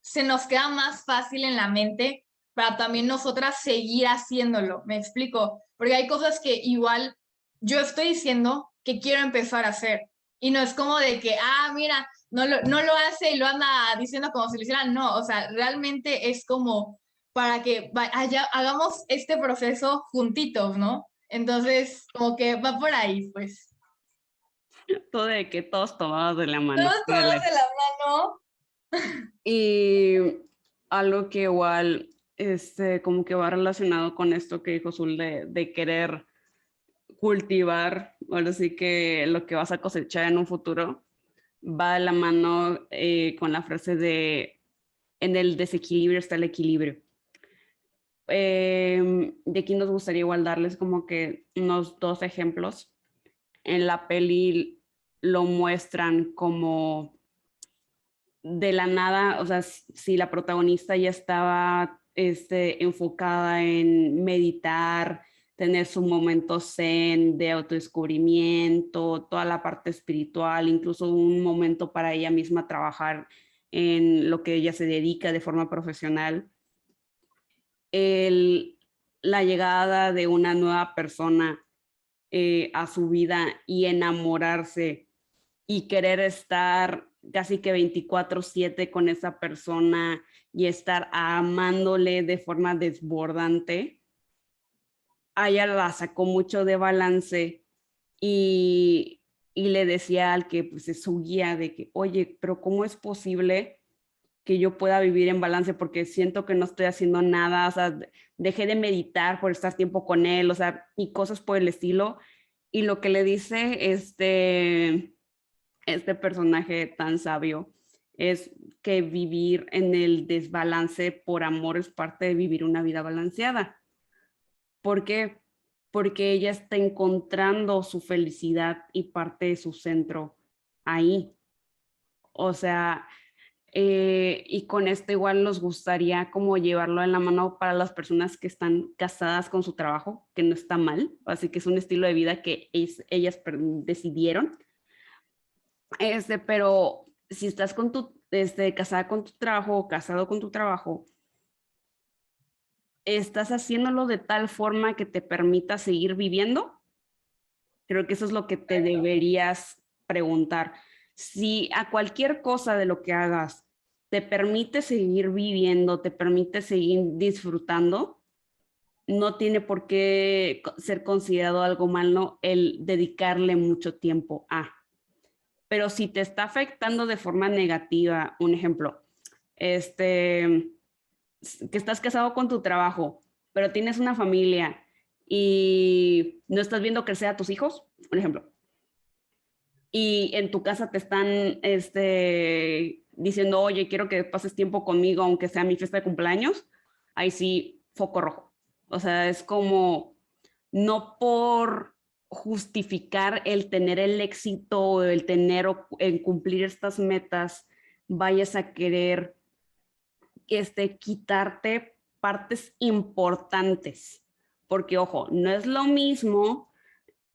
se nos queda más fácil en la mente para también nosotras seguir haciéndolo, ¿me explico? Porque hay cosas que igual yo estoy diciendo que quiero empezar a hacer y no es como de que, mira, no lo hace y lo anda diciendo como si lo hiciera, no, o sea, realmente es como para que hagamos este proceso juntitos, ¿no? Entonces, como que va por ahí, pues. todo de que todos tomados de la mano. Todos tomados de la mano. Y algo que igual, como que va relacionado con esto que dijo Zul de querer cultivar, ahora sí que lo que vas a cosechar en un futuro, va de la mano con la frase de en el desequilibrio está el equilibrio. De aquí nos gustaría igual darles como que unos 2 ejemplos. En la peli lo muestran como de la nada, o sea, si la protagonista ya estaba enfocada en meditar, tener su momento zen de autodescubrimiento, toda la parte espiritual, incluso un momento para ella misma trabajar en lo que ella se dedica de forma profesional. La llegada de una nueva persona a su vida y enamorarse y querer estar casi que 24/7 con esa persona y estar amándole de forma desbordante, a ella la sacó mucho de balance y le decía al que pues es su guía de que, oye, pero ¿cómo es posible que yo pueda vivir en balance? Porque siento que no estoy haciendo nada, o sea, dejé de meditar por estar tiempo con él, o sea, y cosas por el estilo. Y lo que le dice este personaje tan sabio es que vivir en el desbalance por amor es parte de vivir una vida balanceada. ¿Por qué? Porque ella está encontrando su felicidad y parte de su centro ahí. O sea, y con esto igual nos gustaría como llevarlo en la mano para las personas que están casadas con su trabajo, que no está mal, así que es un estilo de vida que ellas decidieron. Pero si estás con casada con tu trabajo o casado con tu trabajo, ¿estás haciéndolo de tal forma que te permita seguir viviendo? Creo que eso es lo que te deberías preguntar. Si a cualquier cosa de lo que hagas te permite seguir viviendo, te permite seguir disfrutando, no tiene por qué ser considerado algo malo el dedicarle mucho tiempo a. Pero si te está afectando de forma negativa, un ejemplo, que estás casado con tu trabajo, pero tienes una familia y no estás viendo crecer a tus hijos, un ejemplo, y en tu casa te están diciendo, oye, quiero que pases tiempo conmigo, aunque sea mi fiesta de cumpleaños, ahí sí, foco rojo. O sea, es como, no por justificar el tener el éxito o el tener o el cumplir estas metas, vayas a querer quitarte partes importantes. Porque, ojo, no es lo mismo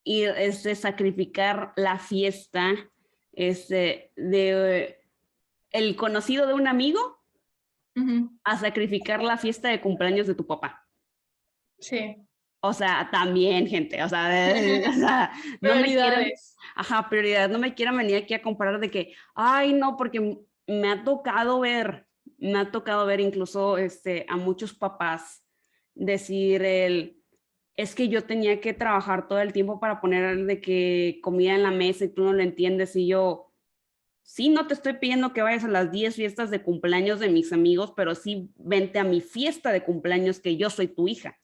ir sacrificar la fiesta de el conocido de un amigo a sacrificar la fiesta de cumpleaños de tu papá. Sí. O sea, también, gente, o sea, o sea, no me quieran, Prioridades. prioridad, no me quieran venir aquí a comparar de que, ay, no, porque me ha tocado ver incluso a muchos papás decir es que yo tenía que trabajar todo el tiempo para poner de que comida en la mesa y tú no lo entiendes y yo, sí, no te estoy pidiendo que vayas a las 10 fiestas de cumpleaños de mis amigos, pero sí vente a mi fiesta de cumpleaños que yo soy tu hija,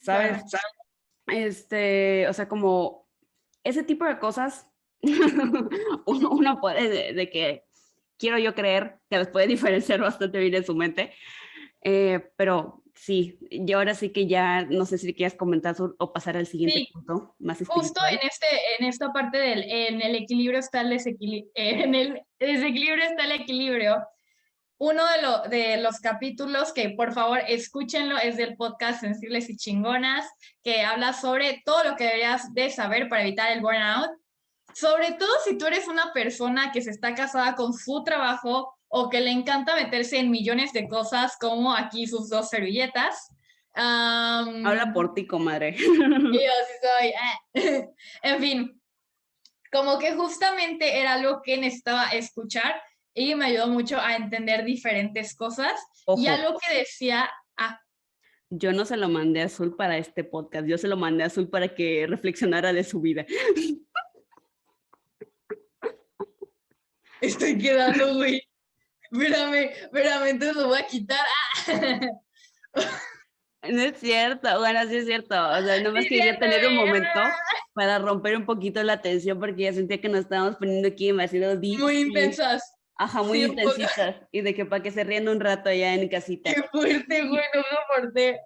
¿sabes? Claro. O sea, como ese tipo de cosas, uno puede, de que quiero yo creer que las puede diferenciar bastante bien en su mente, pero sí, yo ahora sí que ya no sé si quieres comentar o pasar al siguiente Sí, punto más justo espiritual. en esta parte en el equilibrio está el desequilibrio, en el desequilibrio está el equilibrio. Uno de los capítulos que por favor escúchenlo es del podcast Sensibles y Chingonas, que habla sobre todo lo que deberías de saber para evitar el burnout. Sobre todo si tú eres una persona que se está casada con su trabajo o que le encanta meterse en millones de cosas como aquí sus dos servilletas. Habla por ti, comadre. Yo sí soy. En fin, como que justamente era algo que necesitaba escuchar y me ayudó mucho a entender diferentes cosas. Y Ojo, algo que decía, yo no se lo mandé a Azul para este podcast, yo se lo mandé a Azul para que reflexionara de su vida. estoy quedando, güey. Espérame, entonces lo voy a quitar. No es cierto, bueno, sí es cierto. O sea, Sí, nomás quería cierto, tener un güey. momento para romper un poquito la tensión porque ya sentía que nos estábamos poniendo aquí demasiado deep Muy y, intensas. ajá, muy Sí, un poco. intensitas y de que para que se rían un rato allá en Qué casita. fuerte, güey, no soporté.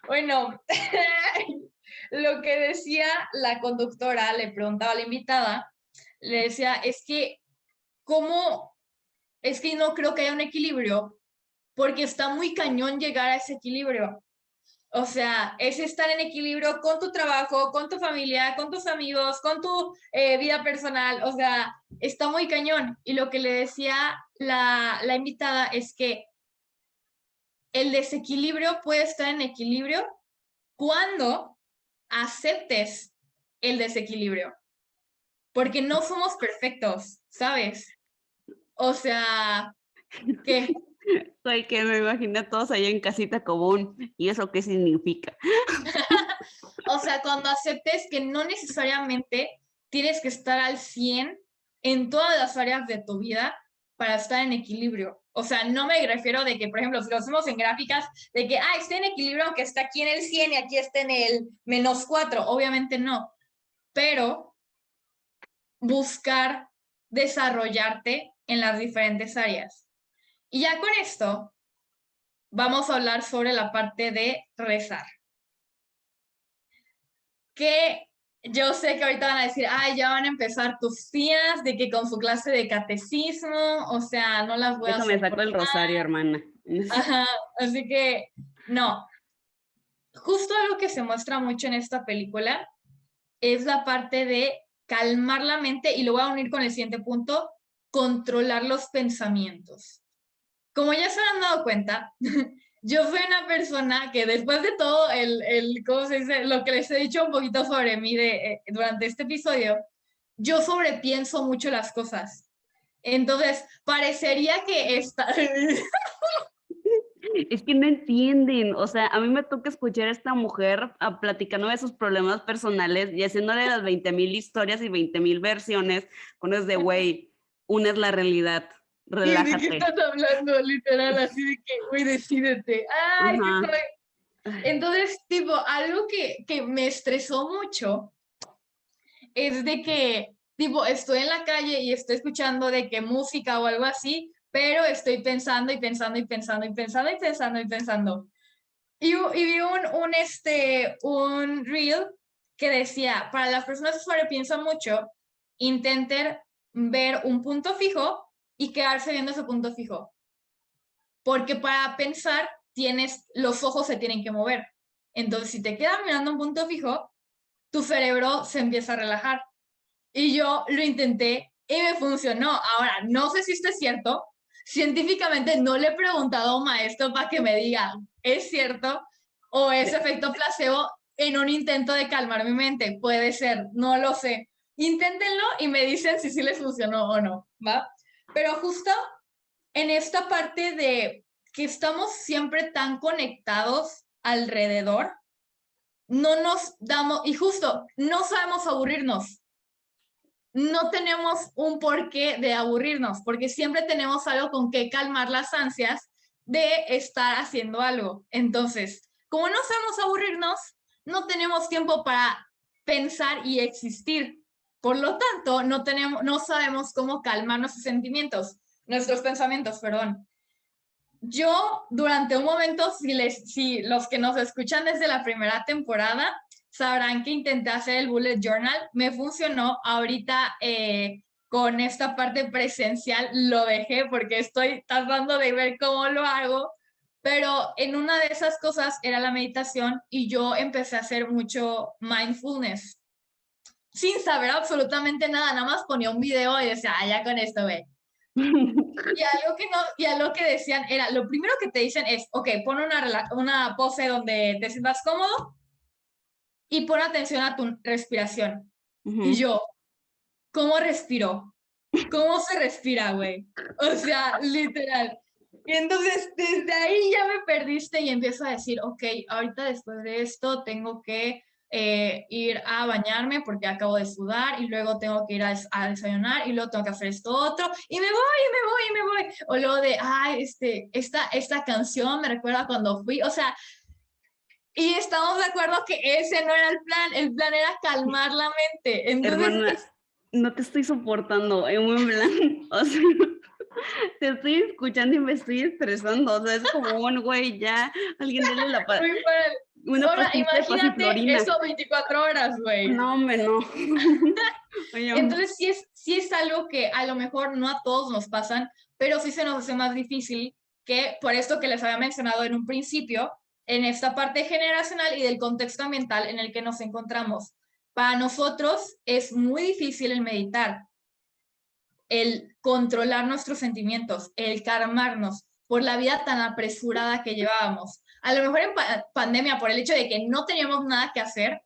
Bueno, lo que decía la conductora, le preguntaba a la invitada, le decía, ¿cómo? Es que no creo que haya un equilibrio, porque está muy cañón llegar a ese equilibrio. O sea, es estar en equilibrio con tu trabajo, con tu familia, con tus amigos, con tu vida personal. O sea, está muy cañón. Y lo que le decía la invitada es que el desequilibrio puede estar en equilibrio cuando aceptes el desequilibrio, porque no somos perfectos, ¿sabes? O sea, que, Soy que me imagino a todos allá en casita común. ¿Y eso qué significa? o sea, cuando aceptes que no necesariamente tienes que estar al 100 en todas las áreas de tu vida para estar en equilibrio. O sea, no me refiero de que, por ejemplo, si lo hacemos en gráficas, de que, esté en equilibrio aunque está aquí en el 100 y aquí está en el -4. Obviamente no, pero buscar desarrollarte en las diferentes áreas. Y ya con esto vamos a hablar sobre la parte de rezar. Que yo sé que ahorita van a decir, ya van a empezar tus tías, de que con su clase de catecismo, o sea, no las voy a Déjame saco el soportar. rosario, hermana. Ajá, así que no. Justo algo que se muestra mucho en esta película es la parte de calmar la mente, y lo voy a unir con el siguiente punto: controlar los pensamientos. Como ya se han dado cuenta, yo soy una persona que después de todo ¿cómo se dice? Lo que les he dicho un poquito sobre mí durante este episodio, yo sobrepienso mucho las cosas. Entonces, parecería que Es que no entienden, o sea, a mí me toca escuchar a esta mujer platicándome de sus problemas personales y haciéndole las 20,000 historias y 20,000 versiones con es de, güey, una es la realidad, ¿Y de qué relájate. estás hablando? Literal, así de que, güey, decídete. Sí Ajá. soy. Entonces, tipo, algo que me estresó mucho es de que, tipo, estoy en la calle y estoy escuchando de que música o algo así, pero estoy pensando y pensando y pensando y pensando y pensando y pensando. Y vi un reel que decía, para las personas que sobrepiensan mucho, intenten ver un punto fijo y quedarse viendo ese punto fijo. Porque para pensar, los ojos se tienen que mover. Entonces, si te quedas mirando un punto fijo, tu cerebro se empieza a relajar. Y yo lo intenté y me funcionó. Ahora, no sé si esto es cierto. Científicamente no le he preguntado a un maestro para que me diga, ¿es cierto? o es efecto placebo en un intento de calmar mi mente. Puede ser, no lo sé. Inténtenlo y me dicen si sí les funcionó o no, ¿va? Pero justo en esta parte de que estamos siempre tan conectados alrededor, no nos damos, y justo, no sabemos aburrirnos. No tenemos un porqué de aburrirnos, porque siempre tenemos algo con que calmar las ansias de estar haciendo algo. Entonces, como no sabemos aburrirnos, no tenemos tiempo para pensar y existir. Por lo tanto, no sabemos cómo calmar nuestros pensamientos, perdón. Yo, durante un momento, si los que nos escuchan desde la primera temporada, sabrán que intenté hacer el bullet journal, me funcionó. Ahorita con esta parte presencial lo dejé porque estoy tratando de ver cómo lo hago, pero en una de esas cosas era la meditación y yo empecé a hacer mucho mindfulness sin saber absolutamente nada, nada más ponía un video y decía, ya con esto, ve. Y algo que decían era, lo primero que te dicen es, ok, pon una pose donde te sientas cómodo y pon atención a tu respiración. Y yo, ¿cómo respiro? ¿Cómo se respira, güey? O sea, literal. Y entonces, desde ahí ya me perdiste y empiezo a decir, ok, ahorita después de esto tengo que ir a bañarme porque acabo de sudar y luego tengo que ir a desayunar y luego tengo que hacer esto otro y me voy, y me voy, y me voy. O luego de, esta canción me recuerda cuando fui, o sea, y estamos de acuerdo que ese no era el plan era calmar la mente. Entonces, Hermana, no te estoy soportando, en un plan, o sea, te estoy escuchando y me estoy estresando, o sea, es como un güey, ya, alguien dele una ahora, pastita de imagínate pasiflorina. eso 24 horas, güey. No, hombre, no. Oye, Entonces, sí es algo que a lo mejor no a todos nos pasan, pero sí se nos hace más difícil que, por esto que les había mencionado en un principio, en esta parte generacional y del contexto ambiental en el que nos encontramos. Para nosotros es muy difícil el meditar, el controlar nuestros sentimientos, el calmarnos por la vida tan apresurada que llevábamos. A lo mejor en pandemia, por el hecho de que no teníamos nada que hacer,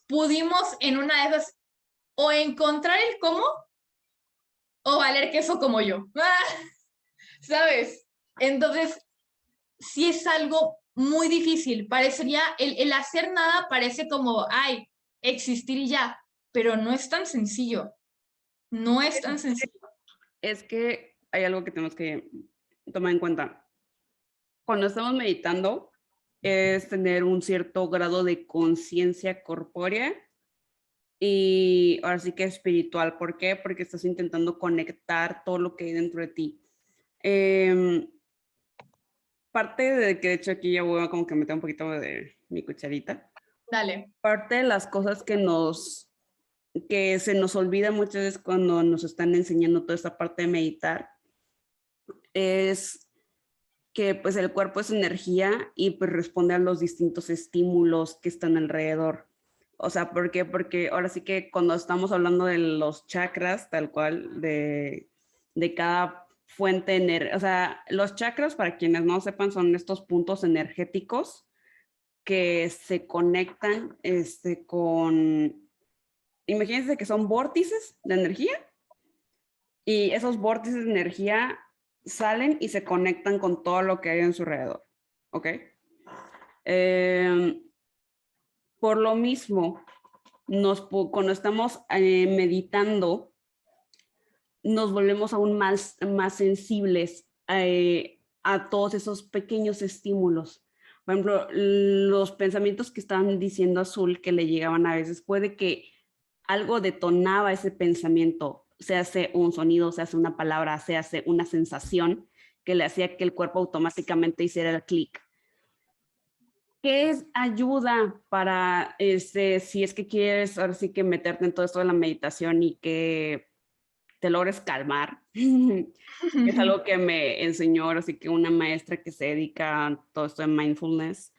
pudimos en una de esas o encontrar el cómo o valer queso como yo. ¿Sabes? Entonces, sí es algo muy difícil. Parecería, el hacer nada parece como, ay, existir y ya, pero no es tan sencillo. No es tan sencillo. es que hay algo que tenemos que tomar en cuenta. Cuando estamos meditando, es tener un cierto grado de conciencia corpórea y ahora sí que espiritual. ¿Por qué? Porque estás intentando conectar todo lo que hay dentro de ti. Parte de que de hecho aquí ya voy a como que meter un poquito de mi cucharita. Dale. Parte de las cosas que se nos olvida muchas veces cuando nos están enseñando toda esta parte de meditar es que pues el cuerpo es energía y pues responde a los distintos estímulos que están alrededor. O sea, ¿por qué? Porque ahora sí que cuando estamos hablando de los chakras, tal cual, de cada fuente, o sea, los chakras, para quienes no sepan, son estos puntos energéticos que se conectan imagínense que son vórtices de energía y esos vórtices de energía salen y se conectan con todo lo que hay en su alrededor, ¿ok? Por lo mismo, cuando estamos meditando, nos volvemos aún más sensibles a todos esos pequeños estímulos. Por ejemplo, los pensamientos que estaban diciendo Azul que le llegaban a veces, puede que algo detonaba ese pensamiento, se hace un sonido, se hace una palabra, se hace una sensación que le hacía que el cuerpo automáticamente hiciera el clic. ¿Qué es ayuda para, si es que quieres ahora sí que meterte en todo esto de la meditación y que te logres calmar? Es algo que me enseñó ahora sí que una maestra que se dedica a todo esto de mindfulness.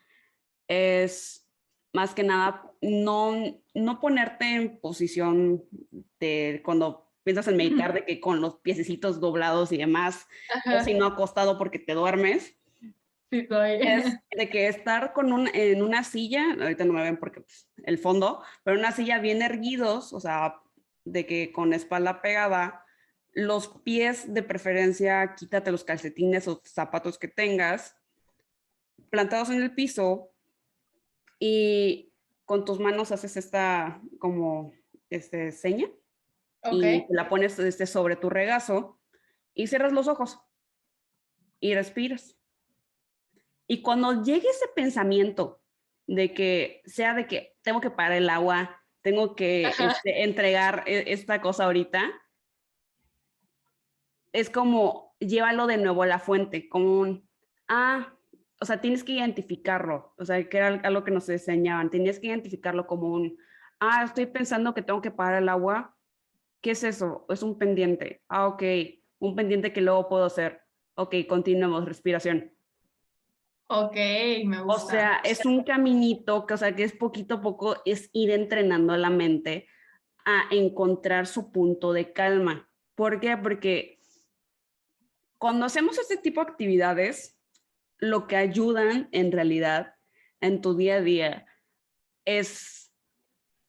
Es más que nada no ponerte en posición de cuando piensas en meditar, de que con los piececitos doblados y demás, o si no acostado porque te duermes, Sí soy. Es de que estar en una silla, ahorita no me ven porque pues, el fondo, pero una silla bien erguidos, o sea, de que con espalda pegada, los pies de preferencia, quítate los calcetines o zapatos que tengas, plantados en el piso y con tus manos haces esta como seña Ok, y te la pones sobre tu regazo y cierras los ojos y respiras. Y cuando llegue ese pensamiento de que sea de que tengo que parar el agua, tengo que entregar esta cosa ahorita, es como llévalo de nuevo a la fuente, como o sea, tienes que identificarlo, o sea, que era algo que nos enseñaban, tenías que identificarlo como estoy pensando que tengo que parar el agua, ¿qué es eso? Es un pendiente, ok, un pendiente que luego puedo hacer, ok, continuemos, respiración. ok, me O gusta. sea, es un caminito que, o sea, que es poquito a poco, es ir entrenando a la mente a encontrar su punto de calma. ¿Por qué? Porque cuando hacemos este tipo de actividades, lo que ayudan en realidad en tu día a día es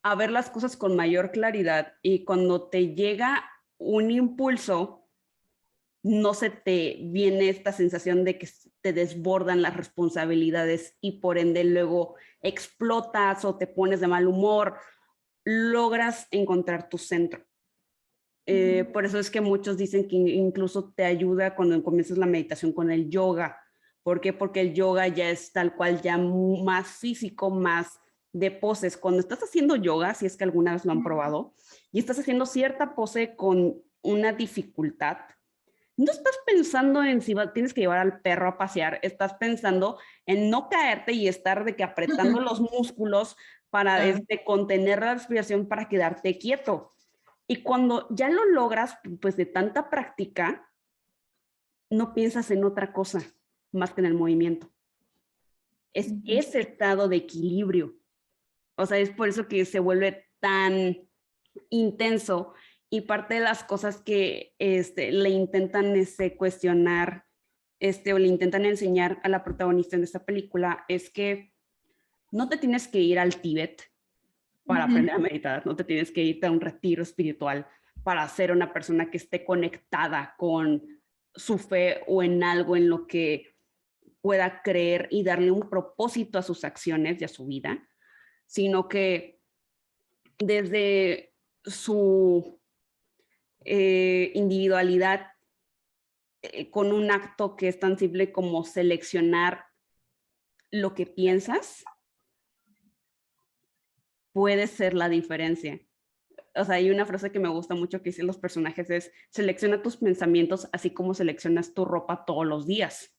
a ver las cosas con mayor claridad y cuando te llega un impulso, no se te viene esta sensación de que te desbordan las responsabilidades y por ende luego explotas o te pones de mal humor, logras encontrar tu centro. Por eso es que muchos dicen que incluso te ayuda cuando comienzas la meditación con el yoga. ¿Por qué? Porque el yoga ya es tal cual, ya más físico, más de poses. Cuando estás haciendo yoga, si es que alguna vez lo han probado, y estás haciendo cierta pose con una dificultad, no estás pensando en si tienes que llevar al perro a pasear, estás pensando en no caerte y estar de que apretando los músculos para contener la respiración para quedarte quieto. Y cuando ya lo logras, pues de tanta práctica, no piensas en otra cosa más que en el movimiento. Es ese estado de equilibrio. O sea, es por eso que se vuelve tan intenso y parte de las cosas que le intentan cuestionar o le intentan enseñar a la protagonista en esta película es que no te tienes que ir al Tíbet para aprender a meditar, no te tienes que ir a un retiro espiritual para ser una persona que esté conectada con su fe o en algo en lo que pueda creer y darle un propósito a sus acciones y a su vida, sino que desde su individualidad, con un acto que es tan simple como seleccionar lo que piensas, puede ser la diferencia. O sea, hay una frase que me gusta mucho que dicen los personajes es, selecciona tus pensamientos así como seleccionas tu ropa todos los días.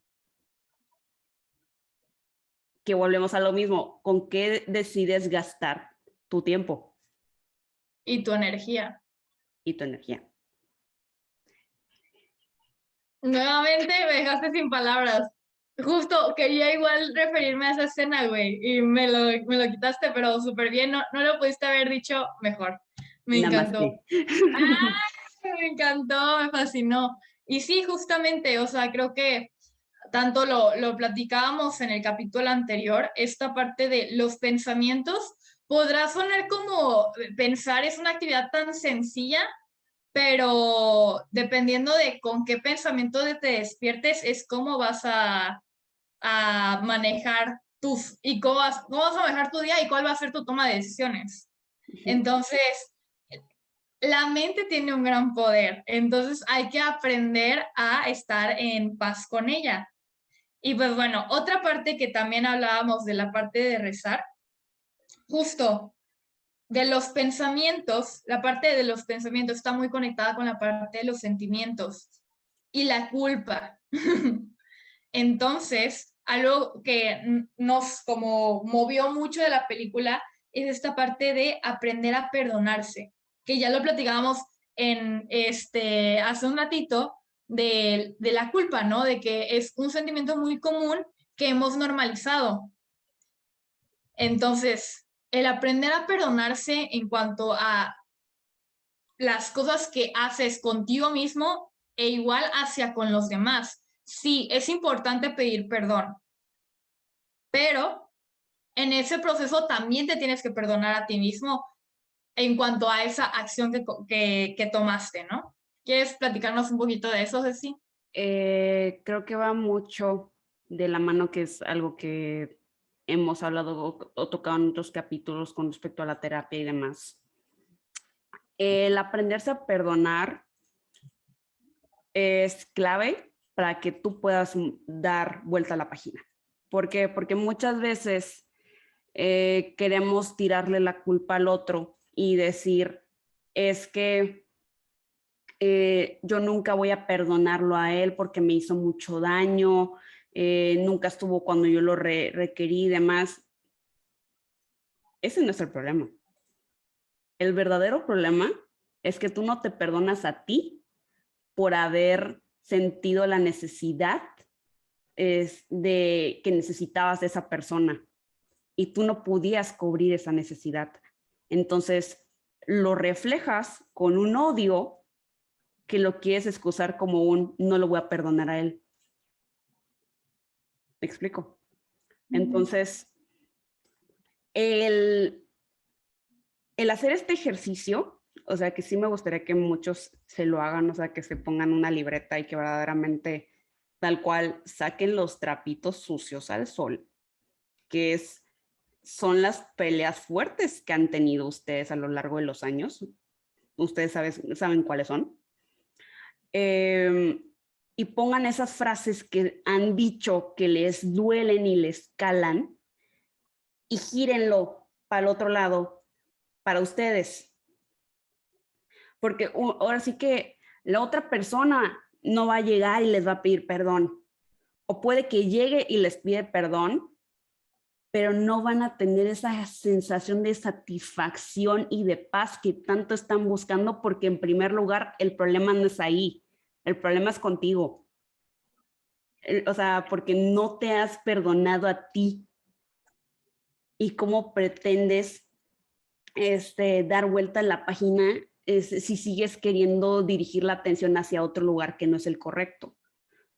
Que volvemos a lo mismo, ¿con qué decides gastar tu tiempo? Y tu energía. Y tu energía. Nuevamente me dejaste sin palabras. Justo quería igual referirme a esa escena, güey, y me lo quitaste, pero súper bien, no lo pudiste haber dicho mejor. Me encantó. Namaste. Me encantó, me fascinó. Y sí, justamente, o sea, creo que tanto lo platicábamos en el capítulo anterior, esta parte de los pensamientos, podrá sonar como pensar es una actividad tan sencilla, pero dependiendo de con qué pensamiento te despiertes, es cómo vas a manejar y cómo vas a manejar tu día y cuál va a ser tu toma de decisiones. Entonces, la mente tiene un gran poder, entonces hay que aprender a estar en paz con ella. Y pues bueno, otra parte que también hablábamos de la parte de rezar, justo de los pensamientos, la parte de los pensamientos está muy conectada con la parte de los sentimientos y la culpa. Entonces, algo que nos como movió mucho de la película es esta parte de aprender a perdonarse, que ya lo platicábamos hace un ratito de la culpa, ¿no? De que es un sentimiento muy común que hemos normalizado. Entonces, el aprender a perdonarse en cuanto a las cosas que haces contigo mismo e igual hacia con los demás. Sí, es importante pedir perdón, pero en ese proceso también te tienes que perdonar a ti mismo en cuanto a esa acción que tomaste, ¿no? ¿Quieres platicarnos un poquito de eso, Ceci? Creo que va mucho de la mano, que es algo que hemos hablado o tocado en otros capítulos con respecto a la terapia y demás. El aprenderse a perdonar es clave para que tú puedas dar vuelta a la página. ¿Por qué? Porque muchas veces queremos tirarle la culpa al otro y decir, es que yo nunca voy a perdonarlo a él porque me hizo mucho daño, nunca estuvo cuando yo lo requerí y demás. Ese no es el problema. El verdadero problema es que tú no te perdonas a ti por haber sentido la necesidad de que necesitabas de esa persona y tú no podías cubrir esa necesidad. Entonces lo reflejas con un odio que lo quieres excusar como un no lo voy a perdonar a él. ¿Me explico? Entonces, el hacer este ejercicio, o sea, que sí me gustaría que muchos se lo hagan, o sea, que se pongan una libreta y que verdaderamente tal cual saquen los trapitos sucios al sol, que son las peleas fuertes que han tenido ustedes a lo largo de los años. Ustedes saben cuáles son. Y pongan esas frases que han dicho que les duelen y les calan y gírenlo para el otro lado, para ustedes. Porque ahora sí que la otra persona no va a llegar y les va a pedir perdón. O puede que llegue y les pide perdón, pero no van a tener esa sensación de satisfacción y de paz que tanto están buscando, porque en primer lugar el problema no es ahí, el problema es contigo. O sea, porque no te has perdonado a ti. ¿Y cómo pretendes dar vuelta a la página si sigues queriendo dirigir la atención hacia otro lugar que no es el correcto?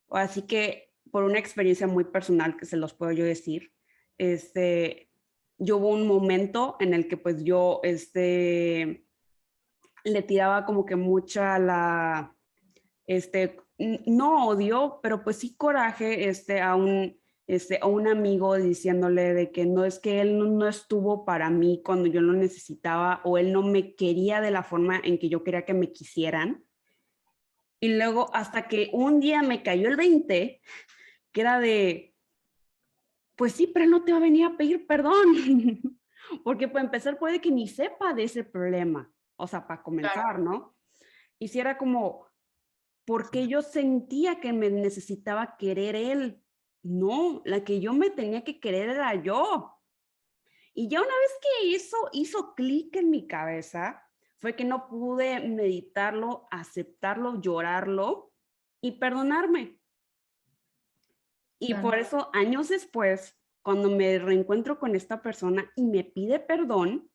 Así que por una experiencia muy personal que se los puedo yo decir, yo hubo un momento en el que pues yo le tiraba como que mucha no odio, pero pues sí coraje a un amigo diciéndole de que no es que él no estuvo para mí cuando yo lo necesitaba, o él no me quería de la forma en que yo quería que me quisieran. Y luego hasta que un día me cayó el 20, que era de, pues sí, pero él no te va a venir a pedir perdón. Porque para empezar puede que ni sepa de ese problema. O sea, para comenzar, ¿no? Y si era como, porque yo sentía que me necesitaba querer él. No, la que yo me tenía que querer era yo. Y ya una vez que eso hizo clic en mi cabeza, fue que no pude meditarlo, aceptarlo, llorarlo y perdonarme. Y Claro. por eso, años después, cuando me reencuentro con esta persona y me pide perdón,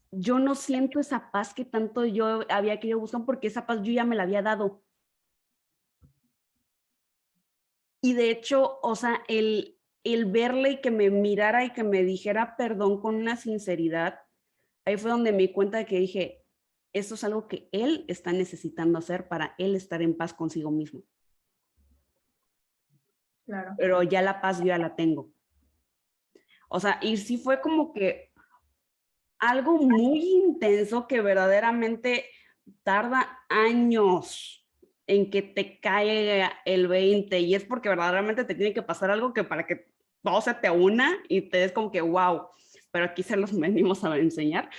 yo no siento esa paz que tanto yo había querido buscar, porque esa paz yo ya me la había dado. Y de hecho, o sea, el verle y que me mirara y que me dijera perdón con una sinceridad, ahí fue donde me di cuenta de que dije, esto es algo que él está necesitando hacer para él estar en paz consigo mismo. Claro. Pero ya la paz yo ya la tengo. O sea, y sí fue como que algo muy intenso que verdaderamente tarda años en que te caiga el 20, y es porque verdaderamente te tiene que pasar algo que para que todo se te una y te des como que wow, pero aquí se los venimos a enseñar.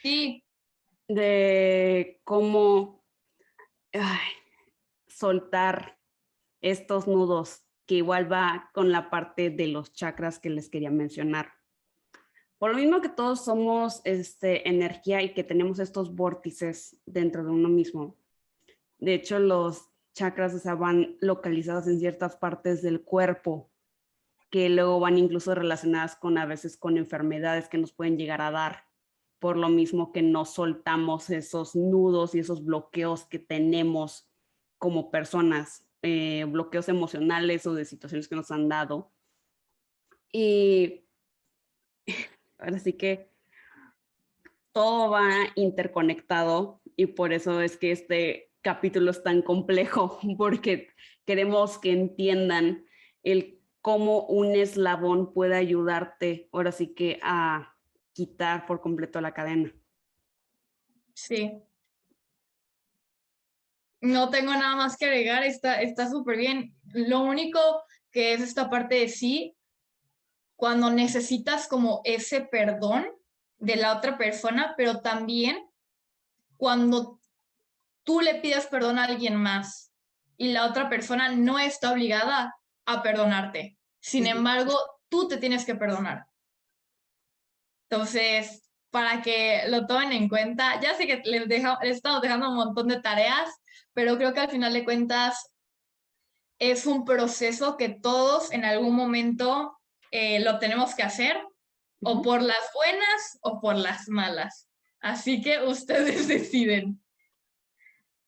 Sí. De cómo soltar estos nudos, que igual va con la parte de los chakras que les quería mencionar. Por lo mismo que todos somos energía y que tenemos estos vórtices dentro de uno mismo. De hecho, los chakras, o sea, van localizados en ciertas partes del cuerpo, que luego van incluso relacionadas con a veces con enfermedades que nos pueden llegar a dar, por lo mismo que no soltamos esos nudos y esos bloqueos que tenemos como personas bloqueos emocionales o de situaciones que nos han dado. Y ahora sí que todo va interconectado y por eso es que este capítulo es tan complejo, porque queremos que entiendan el cómo un eslabón puede ayudarte ahora sí que a quitar por completo la cadena. Sí. No tengo nada más que agregar, está súper bien. Lo único que es esta parte de sí, cuando necesitas como ese perdón de la otra persona, pero también cuando tú le pides perdón a alguien más y la otra persona no está obligada a perdonarte. Sin embargo, tú te tienes que perdonar. Entonces, para que lo tomen en cuenta, ya sé que les estamos dejando un montón de tareas, pero creo que al final de cuentas es un proceso que todos en algún momento lo tenemos que hacer, o por las buenas o por las malas. Así que ustedes deciden.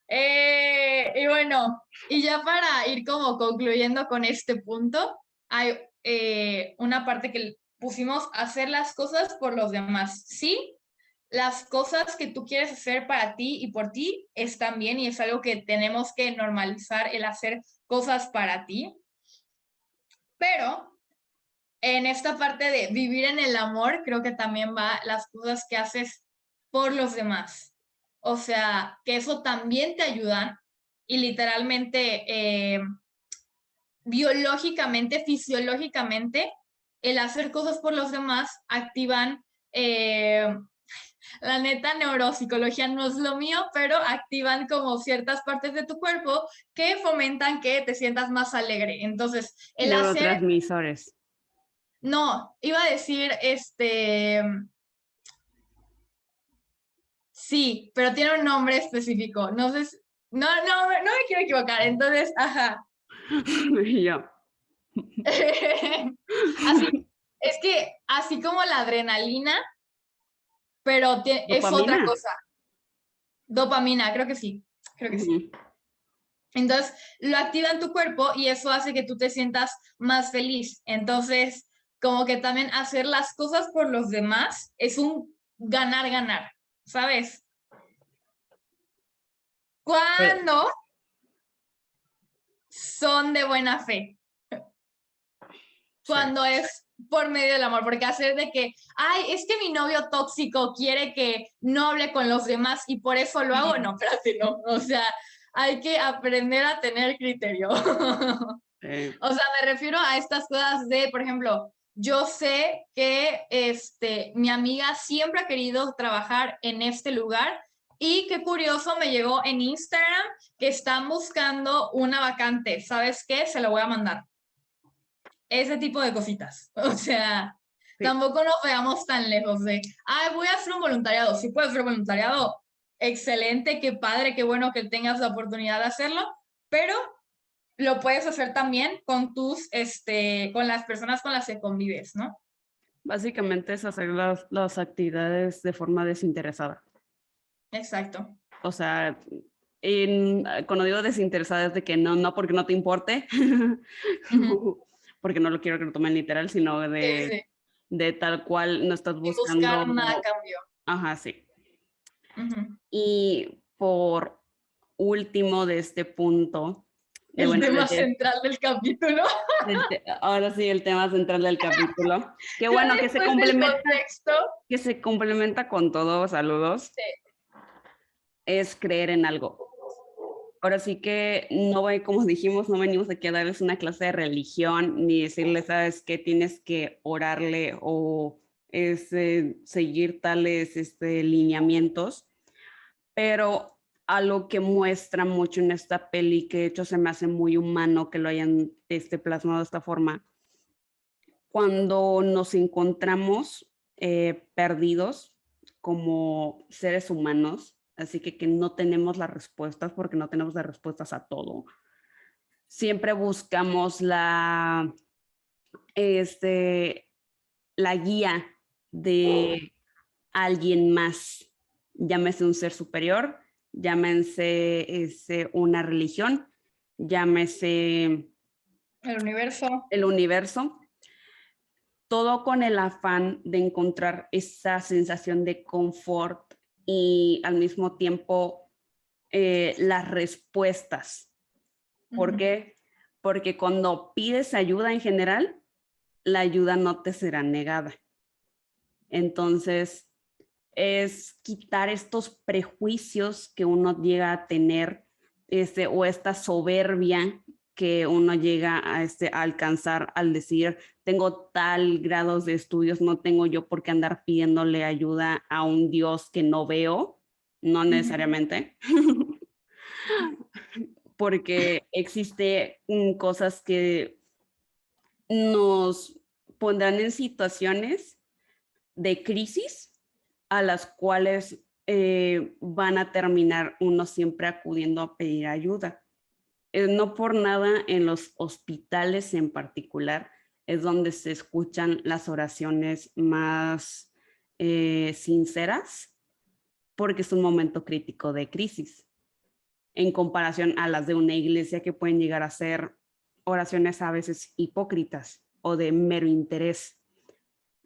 Y bueno, y ya para ir como concluyendo con este punto, hay una parte que pusimos, hacer las cosas por los demás. Sí, las cosas que tú quieres hacer para ti y por ti están bien y es algo que tenemos que normalizar, el hacer cosas para ti. Pero en esta parte de vivir en el amor, creo que también va las cosas que haces por los demás. O sea, que eso también te ayudan y literalmente, biológicamente, fisiológicamente, el hacer cosas por los demás activan, la neta, neuropsicología no es lo mío, pero activan como ciertas partes de tu cuerpo que fomentan que te sientas más alegre. Entonces, el hacer, Neurotransmisores. no, iba a decir, sí, pero tiene un nombre específico. No sé, no me quiero equivocar. Entonces, ajá. Y yo. Así, es que así como la adrenalina, pero es otra ¿Dopamina? cosa. Dopamina, creo que sí. Creo que sí. Entonces, lo activa en tu cuerpo y eso hace que tú te sientas más feliz. Entonces, como que también hacer las cosas por los demás es un ganar-ganar, ¿sabes? Cuando son de buena fe, cuando Sí. es por medio del amor, porque hacer de que, ay, es que mi novio tóxico quiere que no hable con los demás y por eso lo hago, no, espérate, no, o sea, hay que aprender a tener criterio. O sea, me refiero a estas cosas de, por ejemplo, yo sé que mi amiga siempre ha querido trabajar en este lugar y qué curioso, me llegó en Instagram que están buscando una vacante. ¿Sabes qué? Se lo voy a mandar. Ese tipo de cositas. O sea, Sí. tampoco nos veamos tan lejos de, ay, voy a hacer un voluntariado. Si puedes hacer voluntariado, excelente, qué padre, qué bueno que tengas la oportunidad de hacerlo, pero lo puedes hacer también con con las personas con las que convives, ¿no? Básicamente es hacer las actividades de forma desinteresada. Exacto. O sea, cuando digo desinteresada es de que no porque no te importe, Uh-huh. porque no lo quiero que lo tomen literal, sino Sí, sí. de tal cual no estás Y buscar buscando. nada a cambio. Ajá, sí. Uh-huh. Y por último de este punto, El tema central del capítulo. ahora sí, el tema central del capítulo. Qué Ya bueno después del contexto. que se complementa con todo, saludos, Sí. es creer en algo. Ahora sí que como dijimos, no venimos aquí a darles una clase de religión ni decirles, sabes qué, tienes que orarle o seguir tales lineamientos, pero algo que muestra mucho en esta peli, que de hecho se me hace muy humano que lo hayan plasmado de esta forma, cuando nos encontramos perdidos como seres humanos, así que no tenemos las respuestas porque no tenemos las respuestas a todo. Siempre buscamos la guía de alguien más, llámese un ser superior, llámense una religión, llámese el universo, todo con el afán de encontrar esa sensación de confort y al mismo tiempo las respuestas. ¿Por qué? Porque cuando pides ayuda en general, la ayuda no te será negada. Entonces, es quitar estos prejuicios que uno llega a tener, o esta soberbia que uno llega a alcanzar al decir, tengo tal grados de estudios, no tengo yo por qué andar pidiéndole ayuda a un Dios que no veo, no necesariamente, porque existe cosas que nos pondrán en situaciones de crisis a las cuales van a terminar uno siempre acudiendo a pedir ayuda. No por nada en los hospitales en particular es donde se escuchan las oraciones más sinceras, porque es un momento crítico de crisis, en comparación a las de una iglesia que pueden llegar a ser oraciones a veces hipócritas o de mero interés.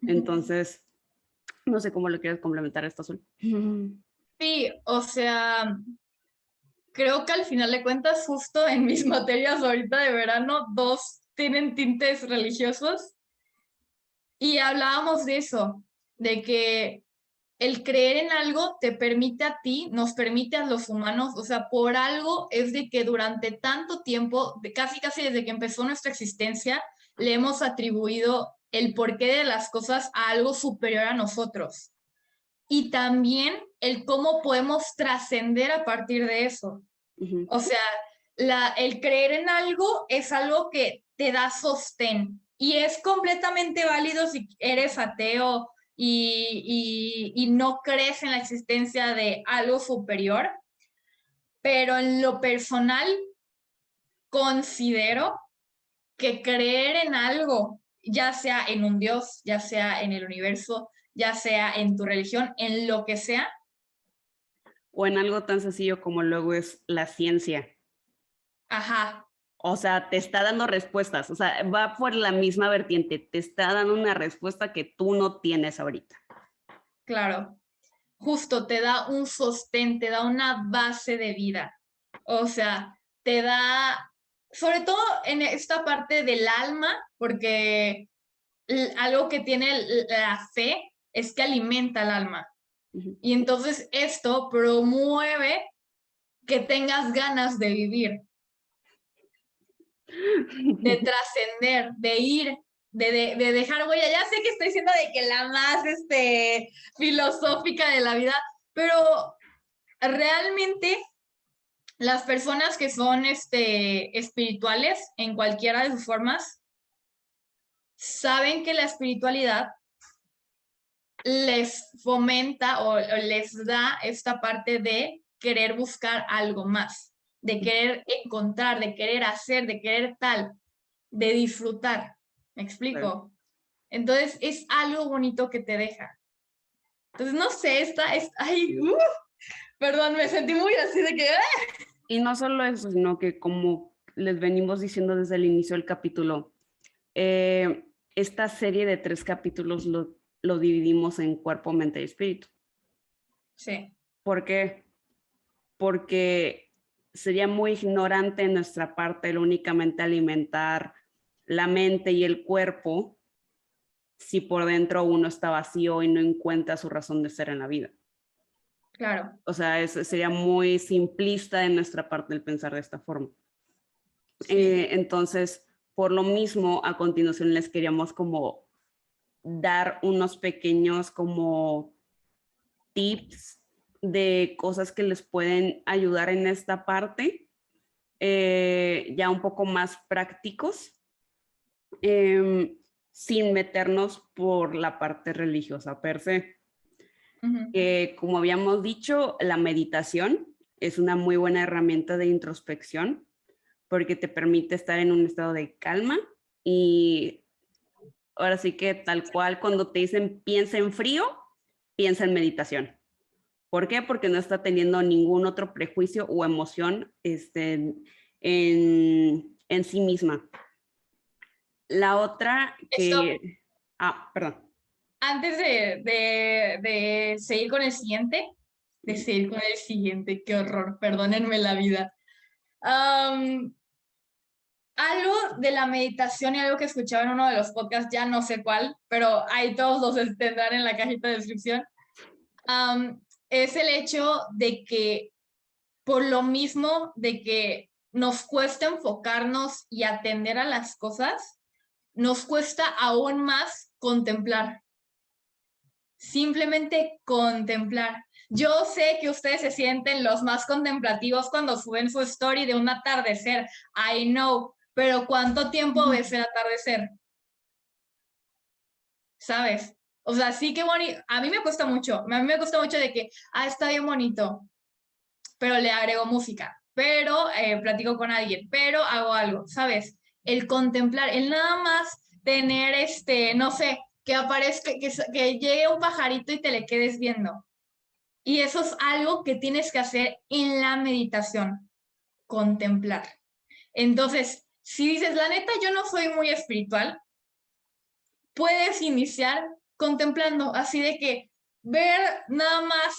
Entonces, no sé cómo lo quieres complementar esto, Azul. Sí, o sea, creo que al final de cuentas, justo en mis materias ahorita de verano, 2 tienen tintes religiosos y hablábamos de eso, de que el creer en algo te permite a ti, nos permite a los humanos, o sea, por algo es de que durante tanto tiempo, casi desde que empezó nuestra existencia, le hemos atribuido el porqué de las cosas a algo superior a nosotros. Y también el cómo podemos trascender a partir de eso. O sea, el creer en algo es algo que te da sostén y es completamente válido si eres ateo y no crees en la existencia de algo superior, pero en lo personal considero que creer en algo, ya sea en un Dios, ya sea en el universo, ya sea en tu religión, en lo que sea. O en algo tan sencillo como luego es la ciencia. Ajá. O sea, te está dando respuestas, o sea, va por la misma vertiente, te está dando una respuesta que tú no tienes ahorita. Claro, justo te da un sostén, te da una base de vida. O sea, te da, sobre todo en esta parte del alma, porque algo que tiene la fe es que alimenta el alma. Y entonces esto promueve que tengas ganas de vivir, de trascender, de ir, de dejar huella. Ya sé que estoy siendo de que la más filosófica de la vida, pero realmente las personas que son espirituales en cualquiera de sus formas saben que la espiritualidad les fomenta o les da esta parte de querer buscar algo más, de querer encontrar, de querer hacer, de querer tal, de disfrutar. ¿Me explico? Entonces es algo bonito que te deja. Entonces, no sé, ay, perdón, me sentí muy así de que... Y no solo eso, sino que como les venimos diciendo desde el inicio del capítulo, esta serie de 3 capítulos lo dividimos en cuerpo, mente y espíritu. Sí. ¿Por qué? Porque sería muy ignorante en nuestra parte el únicamente alimentar la mente y el cuerpo si por dentro uno está vacío y no encuentra su razón de ser en la vida. Claro. O sea, sería muy simplista de nuestra parte el pensar de esta forma. Sí. Entonces, por lo mismo, a continuación les queríamos como dar unos pequeños como tips de cosas que les pueden ayudar en esta parte, ya un poco más prácticos, sin meternos por la parte religiosa per se. Como habíamos dicho, la meditación es una muy buena herramienta de introspección porque te permite estar en un estado de calma y ahora sí que tal cual cuando te dicen piensa en frío, piensa en meditación. ¿Por qué? Porque no está teniendo ningún otro prejuicio o emoción en sí misma. La otra Stop. que... perdón. Antes de seguir con el siguiente, qué horror, perdónenme la vida. Algo de la meditación y algo que escuchaba en uno de los podcasts, ya no sé cuál, pero ahí todos los tendrán en la cajita de descripción, es el hecho de que por lo mismo de que nos cuesta enfocarnos y atender a las cosas, nos cuesta aún más contemplar. Simplemente contemplar. Yo sé que ustedes se sienten los más contemplativos cuando suben su story de un atardecer. I know, pero ¿cuánto tiempo ves el atardecer? ¿Sabes? O sea, sí que bonito. A mí me cuesta mucho. A mí me cuesta mucho de que, está bien bonito, pero le agrego música, pero platico con alguien, pero hago algo, ¿sabes? El contemplar, el nada más tener, no sé, que aparezca, que llegue un pajarito y te le quedes viendo. Y eso es algo que tienes que hacer en la meditación, contemplar. Entonces, si dices, la neta, yo no soy muy espiritual, puedes iniciar contemplando, así de que ver nada más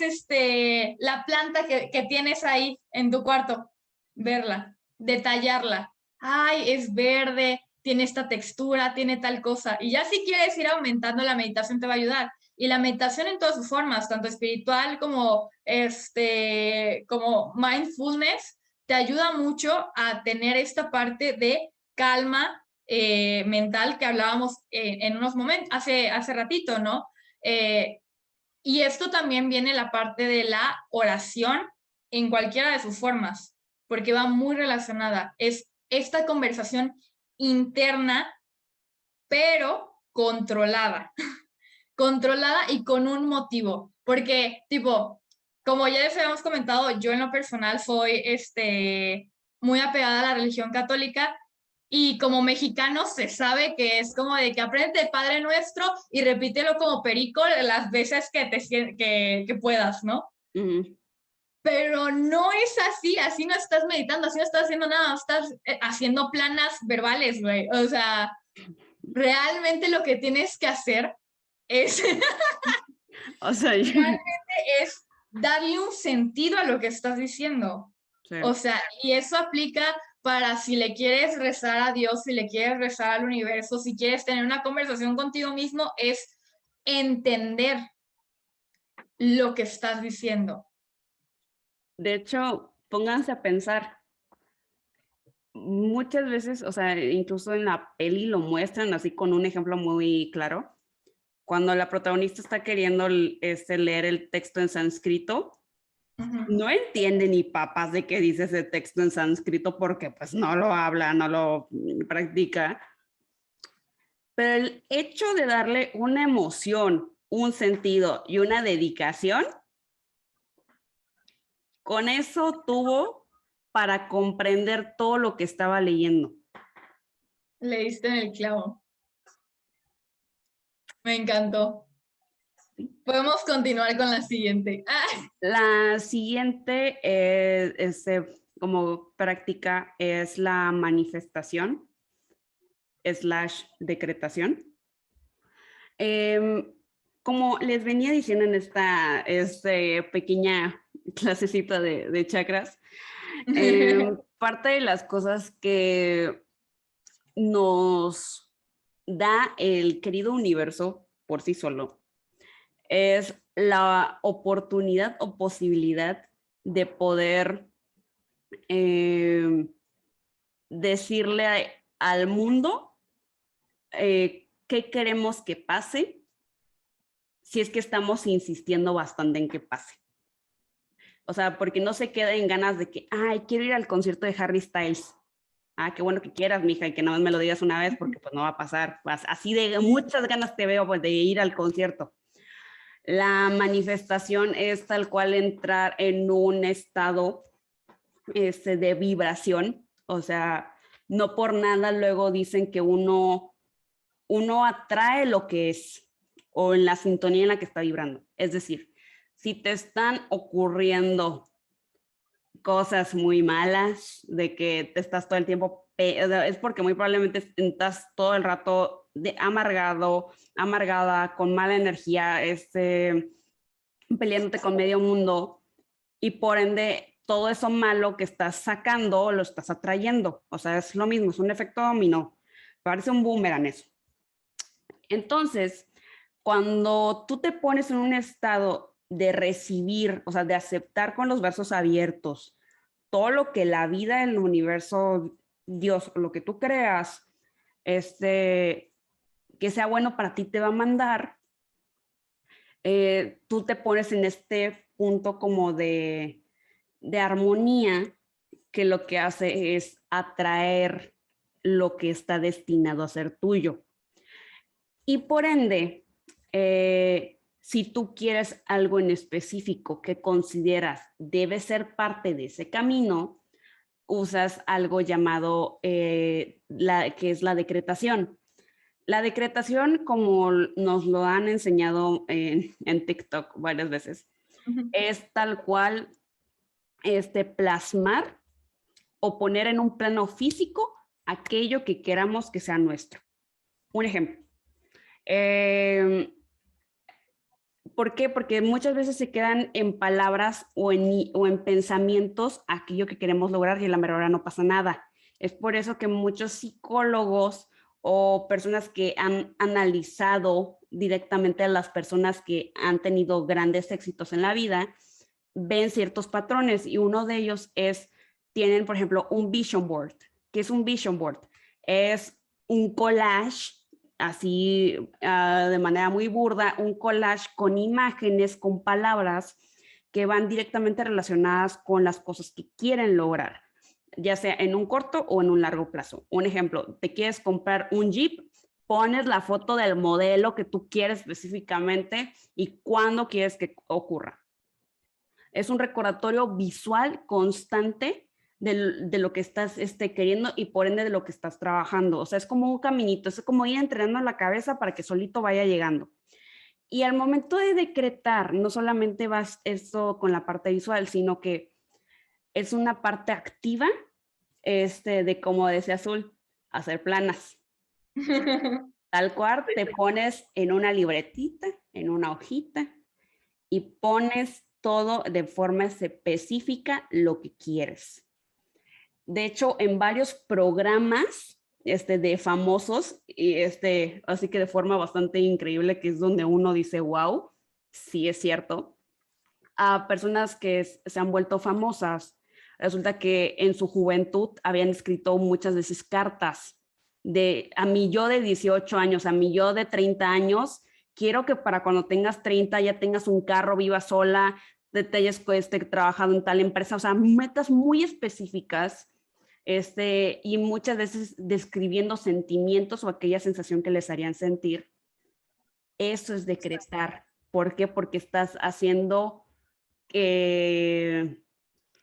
la planta que tienes ahí en tu cuarto, verla, detallarla. Ay, es verde, tiene esta textura, tiene tal cosa. Y ya si quieres ir aumentando, la meditación te va a ayudar. Y la meditación en todas sus formas, tanto espiritual como mindfulness, te ayuda mucho a tener esta parte de calma mental que hablábamos en unos momentos, hace ratito, ¿no? Y esto también viene la parte de la oración en cualquiera de sus formas, porque va muy relacionada. Es esta conversación interna, pero controlada. Controlada y con un motivo. Porque, tipo, como ya les habíamos comentado, yo en lo personal soy muy apegada a la religión católica y como mexicano se sabe que es como de que aprende el Padre Nuestro y repítelo como perico las veces que puedas, ¿no? Uh-huh. Pero no es así no estás meditando, así no estás haciendo nada, estás haciendo planas verbales, güey. O sea, realmente lo que tienes que hacer es, O sea, realmente es darle un sentido a lo que estás diciendo. sí. O sea, y eso aplica para si le quieres rezar a Dios, si le quieres rezar al universo, si quieres tener una conversación contigo mismo, es entender lo que estás diciendo. De hecho, pónganse a pensar, muchas veces, o sea, incluso en la peli lo muestran así con un ejemplo muy claro. Cuando la protagonista está queriendo leer el texto en sánscrito, no entiende ni papas de qué dice ese texto en sánscrito porque pues no lo habla, no lo practica. Pero el hecho de darle una emoción, un sentido y una dedicación, con eso tuvo para comprender todo lo que estaba leyendo. Le diste en el clavo. Me encantó. Podemos continuar con la siguiente. La siguiente como práctica es la manifestación / decretación. Como les venía diciendo en esta pequeña clasecita de chakras, parte de las cosas que nos da el querido universo por sí solo es la oportunidad o posibilidad de poder decirle al mundo qué queremos que pase si es que estamos insistiendo bastante en que pase. O sea, porque no se queda en ganas de que, ay, quiero ir al concierto de Harry Styles. Ah, qué bueno que quieras, mija, y que nada más me lo digas una vez porque pues no va a pasar. Así de muchas ganas te veo pues, de ir al concierto. La manifestación es tal cual entrar en un estado de vibración. O sea, no por nada luego dicen que uno atrae lo que es o en la sintonía en la que está vibrando. Es decir, si te están ocurriendo cosas muy malas, de que te estás todo el tiempo, o sea, es porque muy probablemente estás todo el rato amargado, amargada, con mala energía, peleándote con medio mundo y por ende todo eso malo que estás sacando lo estás atrayendo. O sea, es lo mismo, es un efecto dominó. Parece un boomerang eso. Entonces, cuando tú te pones en un estado de recibir, o sea, de aceptar con los brazos abiertos todo lo que la vida, el universo, Dios, lo que tú creas, que sea bueno para ti te va a mandar, tú te pones en este punto como de armonía que lo que hace es atraer lo que está destinado a ser tuyo. Y por ende, si tú quieres algo en específico que consideras debe ser parte de ese camino, usas algo llamado que es la decretación. La decretación, como nos lo han enseñado en TikTok varias veces, es tal cual plasmar o poner en un plano físico aquello que queramos que sea nuestro. Un ejemplo. ¿Por qué? Porque muchas veces se quedan en palabras o en pensamientos aquello que queremos lograr y en la mera hora no pasa nada. Es por eso que muchos psicólogos o personas que han analizado directamente a las personas que han tenido grandes éxitos en la vida, ven ciertos patrones y uno de ellos tienen, por ejemplo, un vision board. ¿Qué es un vision board? Es un collage, así de manera muy burda, un collage con imágenes, con palabras que van directamente relacionadas con las cosas que quieren lograr, ya sea en un corto o en un largo plazo. Un ejemplo, te quieres comprar un Jeep, pones la foto del modelo que tú quieres específicamente y cuándo quieres que ocurra. Es un recordatorio visual constante de lo que estás queriendo y por ende de lo que estás trabajando. O sea, es como un caminito, es como ir entrenando la cabeza para que solito vaya llegando. Y al momento de decretar, no solamente vas eso con la parte visual, sino que es una parte activa de, como decía Azul, hacer planas. Tal cual, te pones en una libretita, en una hojita, y pones todo de forma específica lo que quieres. De hecho, en varios programas de famosos, y así que de forma bastante increíble, que es donde uno dice, wow, sí es cierto, a personas que se han vuelto famosas, resulta que en su juventud habían escrito muchas veces cartas a mi yo de 18 años, a mi yo de 30 años, quiero que para cuando tengas 30 ya tengas un carro, vivas sola, te hayas trabajado en tal empresa, o sea, metas muy específicas, y muchas veces describiendo sentimientos o aquella sensación que les harían sentir. Eso es decretar. ¿Por qué? Porque estás haciendo,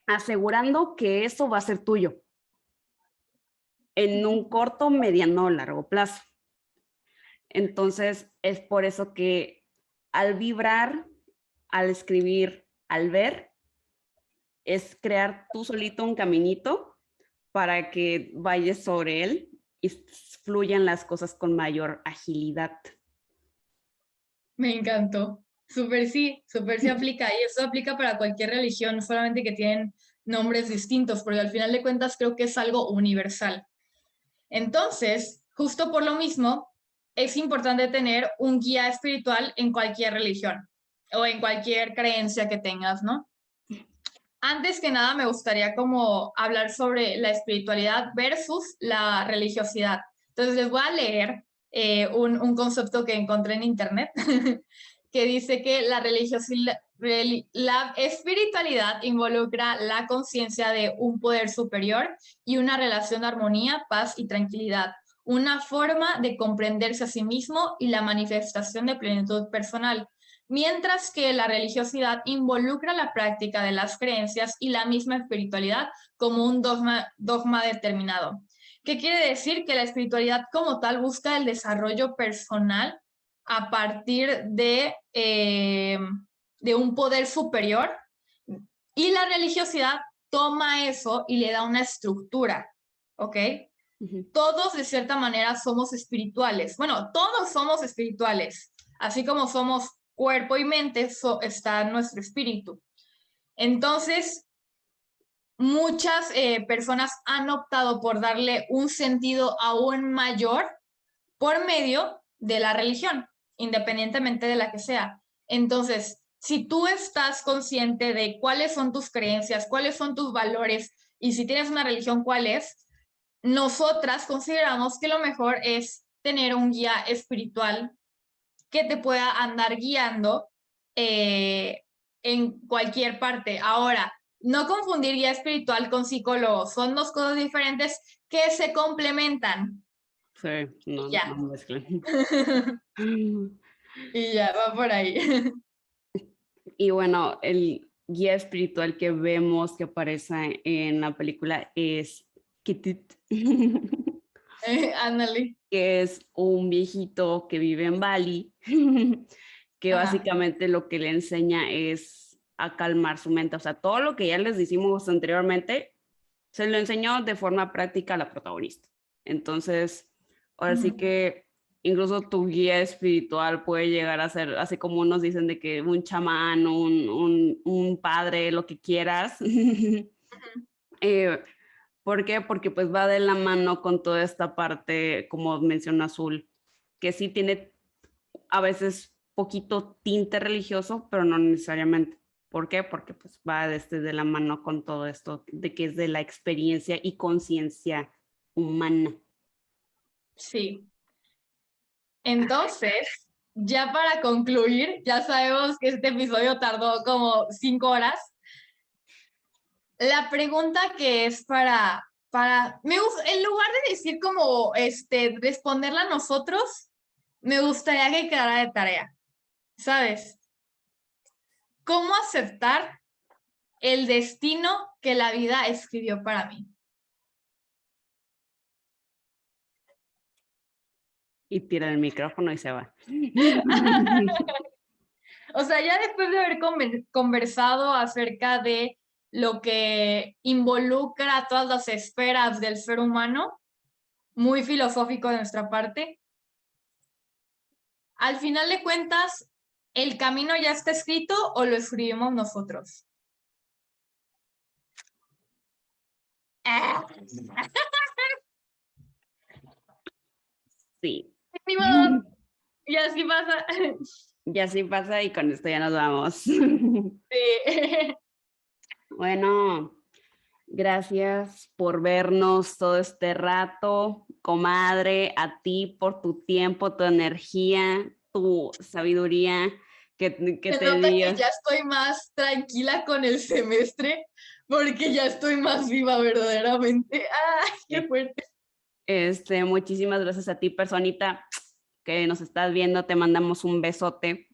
asegurando que eso va a ser tuyo en un corto, mediano o largo plazo. Entonces, es por eso que al vibrar, al escribir, al ver, es crear tú solito un caminito para que vayas sobre él y fluyan las cosas con mayor agilidad. Me encantó. Súper sí aplica. Y eso aplica para cualquier religión, solamente que tienen nombres distintos, porque al final de cuentas creo que es algo universal. Entonces, justo por lo mismo, es importante tener un guía espiritual en cualquier religión o en cualquier creencia que tengas, ¿no? Antes que nada, me gustaría como hablar sobre la espiritualidad versus la religiosidad. Entonces, les voy a leer un concepto que encontré en internet que dice que la espiritualidad involucra la conciencia de un poder superior y una relación de armonía, paz y tranquilidad, una forma de comprenderse a sí mismo y la manifestación de plenitud personal, mientras que la religiosidad involucra la práctica de las creencias y la misma espiritualidad como un dogma determinado. ¿Qué quiere decir? Que la espiritualidad como tal busca el desarrollo personal a partir de un poder superior, y la religiosidad toma eso y le da una estructura, ¿ok? Todos de cierta manera somos espirituales. Bueno, todos somos espirituales. Así como somos cuerpo y mente, está nuestro espíritu. Entonces, muchas personas han optado por darle un sentido aún mayor por medio de la religión, independientemente de la que sea. Entonces, si tú estás consciente de cuáles son tus creencias, cuáles son tus valores, y si tienes una religión, cuál es, nosotras consideramos que lo mejor es tener un guía espiritual que te pueda andar guiando en cualquier parte. Ahora, no confundir guía espiritual con psicólogo, son dos cosas diferentes que se complementan. Sí, no, ya. no mezclen. Y ya, va por ahí. Y bueno, el guía espiritual que vemos que aparece en la película es Kitit. Ándale. Que es un viejito que vive en Bali, que básicamente lo que le enseña es a calmar su mente. O sea, todo lo que ya les decimos anteriormente, se lo enseñó de forma práctica a la protagonista. Entonces, ahora sí que incluso tu guía espiritual puede llegar a ser, así como unos dicen de que un chamán, un padre, lo que quieras. ¿Por qué? Porque pues va de la mano con toda esta parte, como menciona Azul, que sí tiene a veces poquito tinte religioso, pero no necesariamente. ¿Por qué? Porque pues va de la mano con todo esto, de que es de la experiencia y conciencia humana. Sí. Entonces, ya para concluir, ya sabemos que este episodio tardó como 5 horas. La pregunta que es en lugar de decir como responderla a nosotros, me gustaría que quedara de tarea, ¿sabes? ¿Cómo aceptar el destino que la vida escribió para mí? Y tira el micrófono y se va. O sea, ya después de haber conversado acerca de lo que involucra todas las esferas del ser humano, muy filosófico de nuestra parte, al final de cuentas, ¿el camino ya está escrito o lo escribimos nosotros? Sí. Y así pasa. Y así pasa y con esto ya nos vamos. Sí. Bueno, gracias por vernos todo este rato, comadre, a ti por tu tiempo, tu energía, tu sabiduría que te dio. Que ya estoy más tranquila con el semestre porque ya estoy más viva verdaderamente. ¡Ay, qué fuerte! Muchísimas gracias a ti, personita, que nos estás viendo. Te mandamos un besote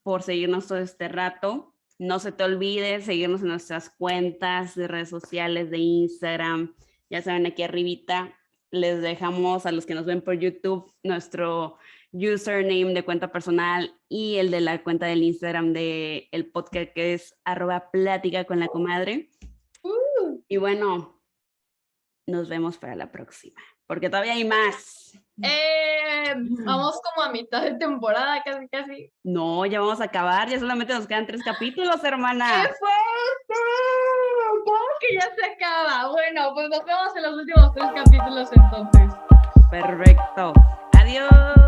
por seguirnos todo este rato. No se te olvide seguirnos en nuestras cuentas de redes sociales, de Instagram. Ya saben, aquí arribita les dejamos a los que nos ven por YouTube nuestro username de cuenta personal y el de la cuenta del Instagram del podcast, que es @plática con la comadre. Y bueno, nos vemos para la próxima, porque todavía hay más. Vamos como a mitad de temporada, casi. No, ya vamos a acabar, ya solamente nos quedan 3 capítulos, hermana. ¡Qué fuerte! ¿Cómo que ya se acaba? Bueno, pues nos vemos en los últimos 3 capítulos entonces. Perfecto. Adiós.